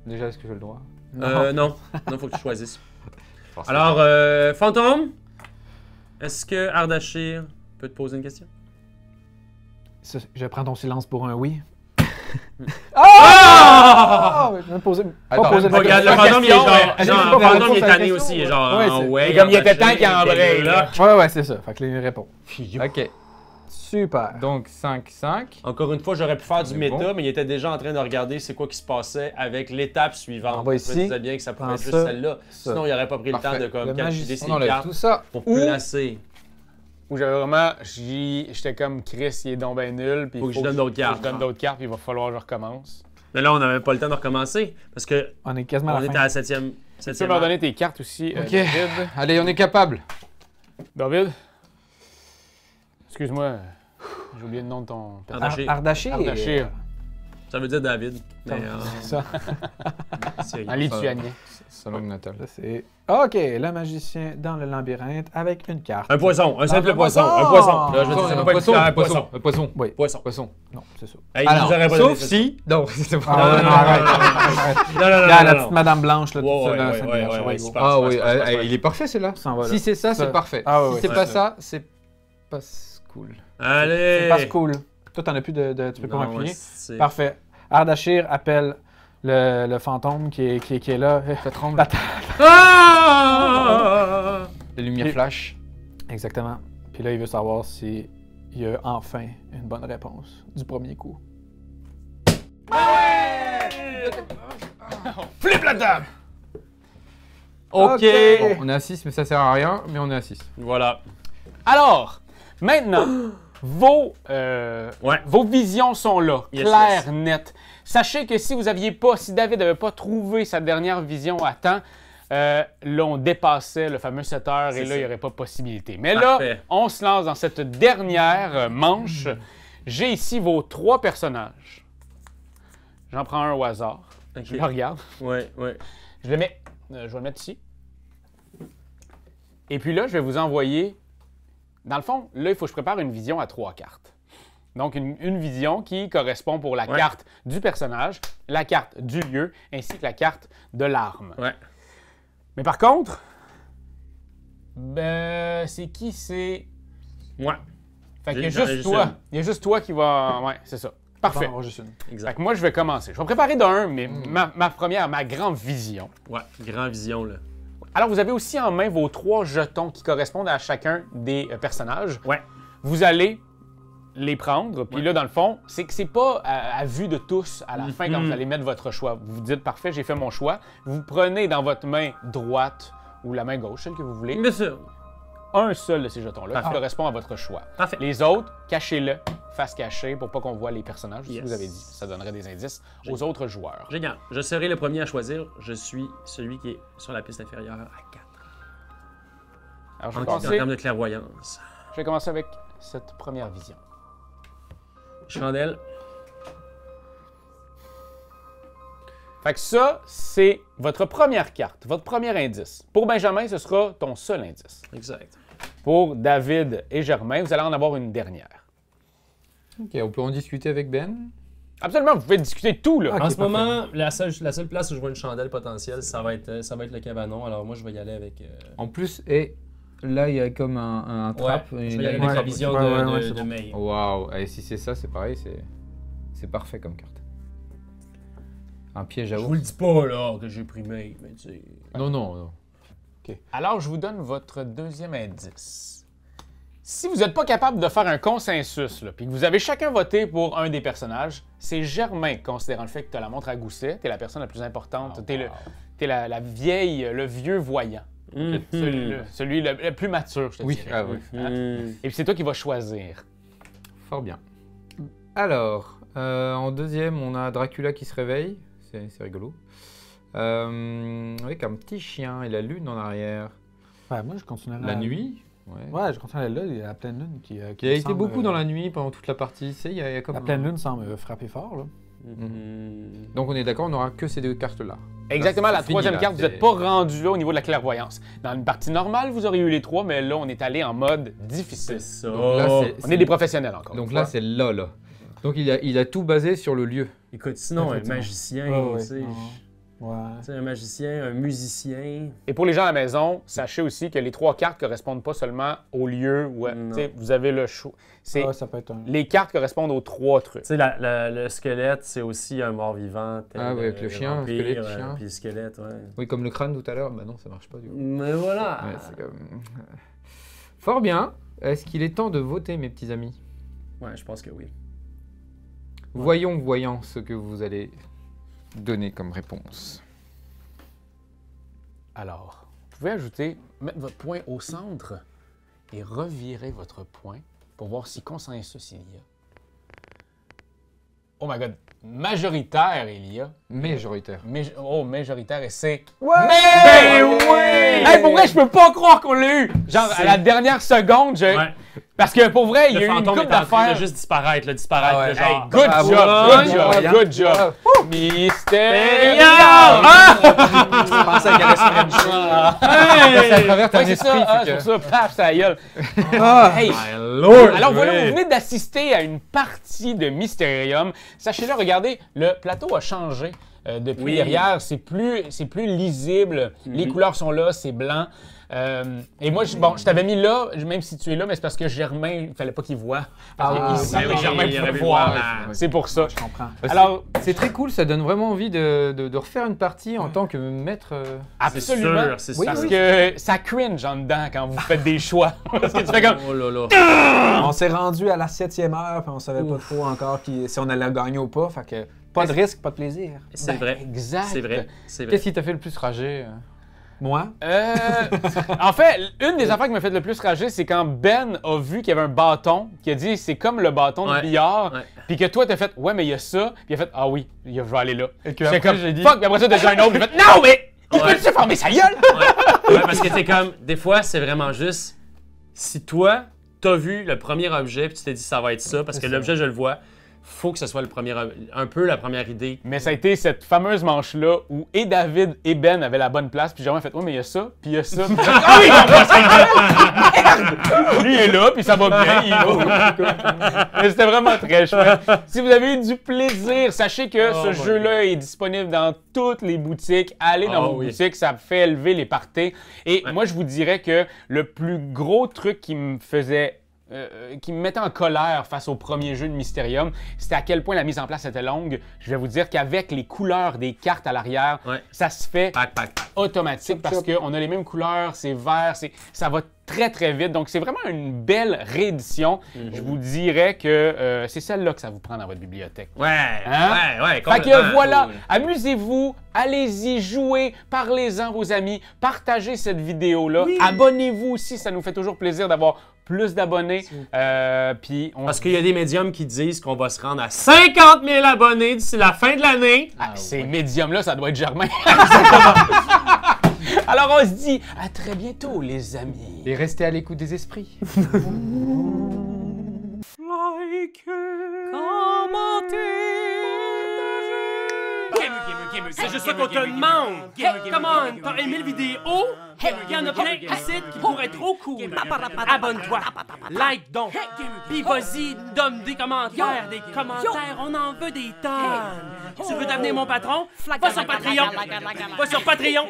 Speaker 4: déjà, est-ce que j'ai le droit?
Speaker 3: Non. Non, faut que tu choisisses. Alors, Fantôme, est-ce que Ardashir peut te poser une question?
Speaker 1: Je prends ton silence pour un oui.
Speaker 3: Ah!
Speaker 1: Je vais me poser.
Speaker 4: Attends,
Speaker 1: pas poser de
Speaker 3: Regarde, le
Speaker 1: question.
Speaker 3: fantôme, il est genre,
Speaker 1: mais-
Speaker 3: genre,
Speaker 1: pas
Speaker 3: le
Speaker 1: faire
Speaker 3: fantôme, il est
Speaker 1: une
Speaker 3: tanné
Speaker 1: question,
Speaker 3: aussi. Il est
Speaker 1: ouais.
Speaker 3: genre,
Speaker 1: Ouais,
Speaker 3: ah
Speaker 1: c'est-
Speaker 3: ouais.
Speaker 2: c'est comme il était
Speaker 3: Ardashir,
Speaker 2: temps qu'il embraye, là.
Speaker 1: Ouais, c'est ça. Fait que là, il répond.
Speaker 4: Ok,
Speaker 1: Super.
Speaker 4: donc 5-5.
Speaker 3: Encore une fois, j'aurais pu faire du
Speaker 4: Mais
Speaker 3: méta,
Speaker 4: bon.
Speaker 3: mais il était déjà en train de regarder c'est quoi qui se passait avec l'étape suivante.
Speaker 1: On va
Speaker 3: Je
Speaker 1: ici,
Speaker 3: me disais bien que ça pouvait
Speaker 1: prends
Speaker 3: être juste
Speaker 1: ça,
Speaker 3: celle-là.
Speaker 1: ça.
Speaker 3: Sinon, il n'aurait pas pris le temps
Speaker 4: Parfait.
Speaker 3: de comme,
Speaker 1: Le
Speaker 3: calculer
Speaker 1: magicien.
Speaker 3: ses
Speaker 4: On enlève
Speaker 3: cartes
Speaker 4: tout ça.
Speaker 3: pour placer.
Speaker 2: Où j'avais vraiment. J'étais comme Chris, il est donc ben nul. Puis
Speaker 3: Faut que je donne d'autres cartes.
Speaker 2: Je donne d'autres cartes, puis il va falloir que je recommence.
Speaker 3: Mais là, on n'avait pas le temps de recommencer parce que
Speaker 1: On est quasiment à
Speaker 3: on
Speaker 1: la
Speaker 3: était
Speaker 1: fin.
Speaker 3: à la 7e.
Speaker 2: Tu peux me redonner tes cartes aussi,
Speaker 4: Ok.
Speaker 2: David.
Speaker 4: Allez, on est capable.
Speaker 2: David? Excuse-moi, j'ai oublié le nom de ton personnage.
Speaker 3: Ardashir.
Speaker 1: Ardashir.
Speaker 2: Ardashir.
Speaker 3: Ça veut dire David. Mais
Speaker 1: C'est ça.
Speaker 3: c'est
Speaker 2: En lituanien.
Speaker 4: Sa langue natale.
Speaker 1: Ça, c'est. OK, le magicien dans le labyrinthe avec une carte.
Speaker 3: un poisson, un simple
Speaker 1: Un
Speaker 3: poisson,
Speaker 1: poisson!
Speaker 3: un poisson. Là, je veux dire, ça peut pas être
Speaker 4: Poisson,
Speaker 3: clair, un
Speaker 4: poisson,
Speaker 3: poisson.
Speaker 4: poisson,
Speaker 1: Oui.
Speaker 3: Poisson.
Speaker 4: poisson.
Speaker 1: Non, c'est ça.
Speaker 3: Hey,
Speaker 4: Alors,
Speaker 3: nous aurait pas
Speaker 4: sauf
Speaker 3: donné ça.
Speaker 4: si... Non, c'est pas...
Speaker 1: Ah, non, arrête.
Speaker 3: Non, non, non,
Speaker 1: Là, la
Speaker 3: non,
Speaker 1: petite
Speaker 3: non.
Speaker 1: Madame Blanche, là,
Speaker 3: Ouais,
Speaker 1: tout ça,
Speaker 3: ouais,
Speaker 1: là,
Speaker 3: ouais,
Speaker 1: c'est
Speaker 3: ouais,
Speaker 1: bien,
Speaker 3: ouais,
Speaker 1: ouais,
Speaker 3: ouais,
Speaker 1: ouais.
Speaker 3: super.
Speaker 4: Ah oui,
Speaker 3: super.
Speaker 4: il est parfait celui-là.
Speaker 1: Ça en va, là.
Speaker 4: Si c'est ça,
Speaker 1: Ça.
Speaker 4: c'est parfait.
Speaker 1: Ah, ouais,
Speaker 4: Si c'est
Speaker 1: ouais,
Speaker 4: pas
Speaker 1: ça.
Speaker 4: ça, c'est pas cool.
Speaker 3: Allez!
Speaker 1: C'est pas cool. Toi, t'en as plus de. Tu peux pas
Speaker 3: Non,
Speaker 1: m'appuyer.
Speaker 3: ouais, c'est-
Speaker 1: Parfait. Ardashir appelle le fantôme qui est là.
Speaker 4: Ça tremble.
Speaker 1: Bata-
Speaker 3: Ah!
Speaker 4: Les lumières
Speaker 1: Et-
Speaker 4: flash.
Speaker 1: Exactement. Puis là, il veut savoir si il y a enfin une bonne réponse du premier coup.
Speaker 2: Flip la table!
Speaker 3: OK.
Speaker 1: Ok.
Speaker 4: Bon, on est à 6, mais ça sert à rien, mais on est à 6.
Speaker 3: Voilà.
Speaker 2: Alors, maintenant, vos visions sont là,
Speaker 3: Yes,
Speaker 2: claires,
Speaker 3: yes.
Speaker 2: nettes. Sachez que si David n'avait pas trouvé sa dernière vision à temps, là, on dépassait le fameux 7 heures et
Speaker 3: C'est
Speaker 2: là,
Speaker 3: ça.
Speaker 2: il n'y aurait pas de possibilité. Mais
Speaker 3: Parfait.
Speaker 2: là, on se lance dans cette dernière manche. J'ai ici vos 3 personnages. J'en prends un au hasard.
Speaker 3: OK.
Speaker 2: Je le regarde.
Speaker 3: Ouais, ouais.
Speaker 2: Je le mets. Je vais le mettre ici. Et puis là, je vais vous envoyer. Dans le fond, là, il faut que je prépare une vision à 3 cartes. Donc, une vision qui correspond pour la
Speaker 3: Ouais.
Speaker 2: carte du personnage, la carte du lieu, ainsi que la carte de l'arme.
Speaker 3: Ouais.
Speaker 2: Mais par contre, ben, c'est qui? C'est.
Speaker 3: Ouais.
Speaker 2: Fait qu'il y a
Speaker 3: J'en ai
Speaker 2: juste
Speaker 3: juste
Speaker 2: toi.
Speaker 3: une.
Speaker 2: Il y a juste toi qui va. Ouais, c'est ça. Parfait.
Speaker 1: On va juste une.
Speaker 3: Exact.
Speaker 2: Fait que moi, je vais commencer. Je vais préparer d'un, mais ma grande vision.
Speaker 3: Ouais. Grand vision, là.
Speaker 2: Alors, vous avez aussi en main vos 3 jetons qui correspondent à chacun des personnages.
Speaker 3: Ouais.
Speaker 2: Vous allez les prendre, puis
Speaker 3: Ouais.
Speaker 2: là, dans le fond, c'est que c'est pas à vue de tous à la fin quand
Speaker 3: Mhm.
Speaker 2: vous allez mettre votre choix. Vous vous dites, parfait, j'ai fait mon choix. Vous prenez dans votre main droite ou la main gauche, celle que vous voulez.
Speaker 3: Bien sûr.
Speaker 2: un seul de ces jetons-là qui
Speaker 3: Parfait.
Speaker 2: correspond à votre choix.
Speaker 3: Parfait.
Speaker 2: Les autres, cachez-le, face cachée, pour pas qu'on voit les personnages. Si
Speaker 3: Yes.
Speaker 2: vous avez dit, ça donnerait des indices aux autres joueurs.
Speaker 3: Génial. Je serai le premier à choisir. Je suis celui qui est sur la piste inférieure à 4.
Speaker 2: Alors, je
Speaker 3: En
Speaker 2: vais commencer,
Speaker 3: termes de clairvoyance.
Speaker 2: je vais commencer avec cette première vision.
Speaker 3: Chandelle.
Speaker 2: Fait que ça, c'est votre première carte, votre premier indice. Pour Benjamin, ce sera ton seul indice.
Speaker 3: Exact.
Speaker 2: Pour David et Germain, vous allez en avoir une dernière.
Speaker 4: Ok, on peut en discuter avec Ben.
Speaker 2: Absolument, vous pouvez discuter de tout, là.
Speaker 1: Ok,
Speaker 3: En ce
Speaker 1: parfait.
Speaker 3: moment, la seule place où je vois une chandelle potentielle, ça va être le cabanon. Alors moi, je vais y aller avec...
Speaker 4: En plus, et là, il y a comme un trap.
Speaker 3: je
Speaker 4: et
Speaker 3: vais y
Speaker 4: là,
Speaker 3: aller
Speaker 4: il y a
Speaker 3: avec la
Speaker 4: une
Speaker 3: vision
Speaker 1: Ouais, ouais, ouais,
Speaker 3: de
Speaker 1: c'est bon.
Speaker 3: May.
Speaker 4: trappe. Waouh, et si c'est ça, c'est pareil, c'est parfait comme carte. Un piège à
Speaker 3: Je
Speaker 4: ours.
Speaker 3: vous le dis pas, là, que j'ai pris May, mais tu sais...
Speaker 4: Non, non, non.
Speaker 2: Alors, je vous donne votre deuxième indice. Si vous n'êtes pas capable de faire un consensus, là, puis que vous avez chacun voté pour un des personnages, c'est Germain, considérant le fait que tu as la montre à gousset, tu es la personne la plus importante, t'es la vieille, le vieux voyant. Celui le plus mature, je te
Speaker 4: Oui,
Speaker 2: dirais.
Speaker 4: ah oui.
Speaker 2: Et puis c'est toi qui vas choisir.
Speaker 4: Fort bien. Alors, en deuxième, on a Dracula qui se réveille. C'est rigolo. Avec un petit chien et la lune en arrière.
Speaker 1: Ouais, moi, je continuerai.
Speaker 4: La nuit. Ouais.
Speaker 1: Ouais, je continuerai là. Il y a la pleine lune qui
Speaker 4: Il a
Speaker 1: me
Speaker 4: été
Speaker 1: semble,
Speaker 4: beaucoup dans la nuit pendant toute la partie. Tu sais, il y a comme
Speaker 1: La pleine lune semble frapper fort, là.
Speaker 4: Donc on est d'accord, on n'aura que ces deux cartes-là.
Speaker 2: Exactement,
Speaker 4: c'est
Speaker 2: la
Speaker 4: fini,
Speaker 2: troisième
Speaker 4: là,
Speaker 2: carte, vous
Speaker 4: c'est-
Speaker 2: n'êtes pas rendu là au niveau de la clairvoyance. Dans une partie normale, vous auriez eu les trois, mais là, on est allé en mode difficile.
Speaker 3: C'est ça.
Speaker 4: Donc là,
Speaker 2: On est des professionnels encore.
Speaker 4: Donc
Speaker 2: une
Speaker 4: là,
Speaker 2: fois.
Speaker 4: c'est là. Donc il a tout basé sur le lieu.
Speaker 3: Écoute, sinon, un
Speaker 1: Effectivement.
Speaker 3: magicien,
Speaker 1: Ouais, ouais,
Speaker 3: tu sais...
Speaker 1: non. Ouais.
Speaker 3: Tu sais, un magicien, un musicien...
Speaker 2: Et pour les gens à la maison, sachez aussi que les trois cartes correspondent pas seulement au lieu où
Speaker 3: Non.
Speaker 2: tu sais, vous avez le choix. C'est
Speaker 1: Ouais, ça peut être un.
Speaker 2: les cartes correspondent aux trois trucs.
Speaker 3: Tu sais, le squelette, c'est aussi un mort-vivant. tel,
Speaker 4: Ah ouais, avec le chien,
Speaker 3: vampire,
Speaker 4: squelette, chien.
Speaker 3: Puis le squelette, ouais.
Speaker 4: Oui, comme le crâne tout à l'heure. Bah non, ça marche pas du coup.
Speaker 3: Mais voilà!
Speaker 4: Ouais, c'est comme... Fort bien. Est-ce qu'il est temps de voter, mes petits amis?
Speaker 3: Ouais, je pense que oui.
Speaker 4: Voyons ce que vous allez donner comme réponse.
Speaker 2: Alors, vous pouvez ajouter, mettre votre point au centre et revirer votre point pour voir si consensus il y a. Oh my god, majoritaire il y a.
Speaker 4: Majoritaire.
Speaker 2: Majoritaire et c'est.
Speaker 1: Ouais!
Speaker 2: Mais
Speaker 1: oui!
Speaker 2: Hey, pour vrai, je peux pas croire qu'on l'a eu! Genre, à la dernière seconde,
Speaker 3: Ouais.
Speaker 2: Parce que pour vrai, il y a
Speaker 3: Le
Speaker 2: eu une
Speaker 3: fantôme
Speaker 2: couple
Speaker 3: est en train de
Speaker 2: d'affaires.
Speaker 3: juste disparaître, là, disparaître.
Speaker 1: Ah ouais.
Speaker 3: là, genre...
Speaker 2: Hey, good
Speaker 4: Bravo.
Speaker 2: job, good job. Mystérieux!
Speaker 1: Je pensais qu'elle respirait une chien.
Speaker 4: C'est à travers ton
Speaker 2: Ouais, c'est
Speaker 4: esprit.
Speaker 2: ça,
Speaker 4: c'est
Speaker 2: c'est
Speaker 4: que-
Speaker 2: pour ça, paf, ça gueule. Hey,
Speaker 3: My lord!
Speaker 2: alors voilà,
Speaker 3: ouais.
Speaker 2: vous venez d'assister à une partie de Mysterium. Sachez-le, regardez, le plateau a changé depuis
Speaker 3: Oui.
Speaker 2: derrière. C'est plus lisible. Les couleurs sont là, c'est blanc. Et moi, je t'avais mis là, même si tu es là, mais c'est parce que Germain, il fallait pas qu'il voit. Parce
Speaker 1: Ah,
Speaker 2: que ici,
Speaker 3: oui,
Speaker 2: Germain
Speaker 3: il
Speaker 2: pouvait
Speaker 3: aurait pu
Speaker 2: voir.
Speaker 3: voir la-
Speaker 2: C'est pour ça.
Speaker 1: Je comprends.
Speaker 2: Alors,
Speaker 4: C'est très cool, ça donne vraiment envie de refaire une partie en tant que maître.
Speaker 2: absolument.
Speaker 3: sûr, c'est sûr.
Speaker 2: Parce que ça cringe en dedans quand vous faites des choix. Parce que tu fais comme.
Speaker 3: Oh là là.
Speaker 1: On s'est rendu à la 7e heure, puis on savait pas trop encore si on allait gagner ou pas. Fait que pas de risque, pas de plaisir.
Speaker 3: C'est
Speaker 2: Ben,
Speaker 3: vrai.
Speaker 2: Exact.
Speaker 3: C'est vrai. C'est vrai.
Speaker 4: Qu'est-ce qui t'a fait le plus rager?
Speaker 1: Moi?
Speaker 2: En fait, une des affaires qui m'a fait le plus rager, c'est quand Ben a vu qu'il y avait un bâton, qui a dit c'est comme le bâton de
Speaker 3: Ouais.
Speaker 2: billard,
Speaker 3: Ouais.
Speaker 2: puis que toi t'as fait ouais, mais il y a ça, puis il a fait ah oui, je vais aller là.
Speaker 4: Et que
Speaker 2: J'étais
Speaker 4: après,
Speaker 2: comme
Speaker 4: j'ai dit-
Speaker 2: fuck, puis après ça t'as dit un autre, puis il a fait non, mais il
Speaker 3: Ouais.
Speaker 2: peut se fermer sa gueule!
Speaker 3: Ouais, parce que t'es comme, des fois, c'est vraiment juste, si toi, t'as vu le premier objet, puis tu t'es dit ça va être ça, parce que l'objet, je le vois, faut que ce soit le premier, un peu la première idée.
Speaker 2: Mais ça a été cette fameuse manche-là où et David et Ben avaient la bonne place, puis j'ai vraiment fait ouais, mais il y a ça, puis il y a ça. Puis ah oui, il a sa gueule! Merde! Lui il est là, puis ça va bien, il est là. Mais c'était vraiment très chouette. Si vous avez eu du plaisir, sachez que
Speaker 3: Oh
Speaker 2: ce
Speaker 3: my
Speaker 2: jeu-là est disponible dans toutes les boutiques. Allez dans
Speaker 3: Ah
Speaker 2: vos
Speaker 3: oui.
Speaker 2: boutiques, ça fait élever les parties. Et
Speaker 3: Ouais.
Speaker 2: moi, je vous dirais que le plus gros truc qui me faisait qui me mettait en colère face au premier jeu de Mysterium, c'était à quel point la mise en place était longue. Je vais vous dire qu'avec les couleurs des cartes à l'arrière, ça se fait automatique parce qu'on a les mêmes couleurs, c'est vert, ça va très très vite. Donc c'est vraiment une belle réédition. Je vous dirais que c'est celle-là que ça vous prend dans votre bibliothèque.
Speaker 3: Ouais,
Speaker 2: Fait que voilà, amusez-vous, allez-y, jouez, parlez-en vos amis, partagez cette vidéo-là. Abonnez-vous aussi, ça nous fait toujours plaisir d'avoir plus d'abonnés.
Speaker 3: Parce qu'il y a des médiums qui disent qu'on va se rendre à 50 000 abonnés d'ici la fin de l'année.
Speaker 2: Ces médiums-là, ça doit être Germain. Alors on se dit à très bientôt, les amis.
Speaker 1: Et restez à l'écoute des esprits.
Speaker 3: C'est juste ça qu'on te demande! Hey, come on! T'as aimé la vidéo? Il y en a plein ici qui pourraient être trop cool! Abonne-toi! Like donc! Puis vas-y, donne des commentaires! Des commentaires, on en veut des tonnes! Tu veux devenir mon patron? Va sur Patreon! Va sur Patreon!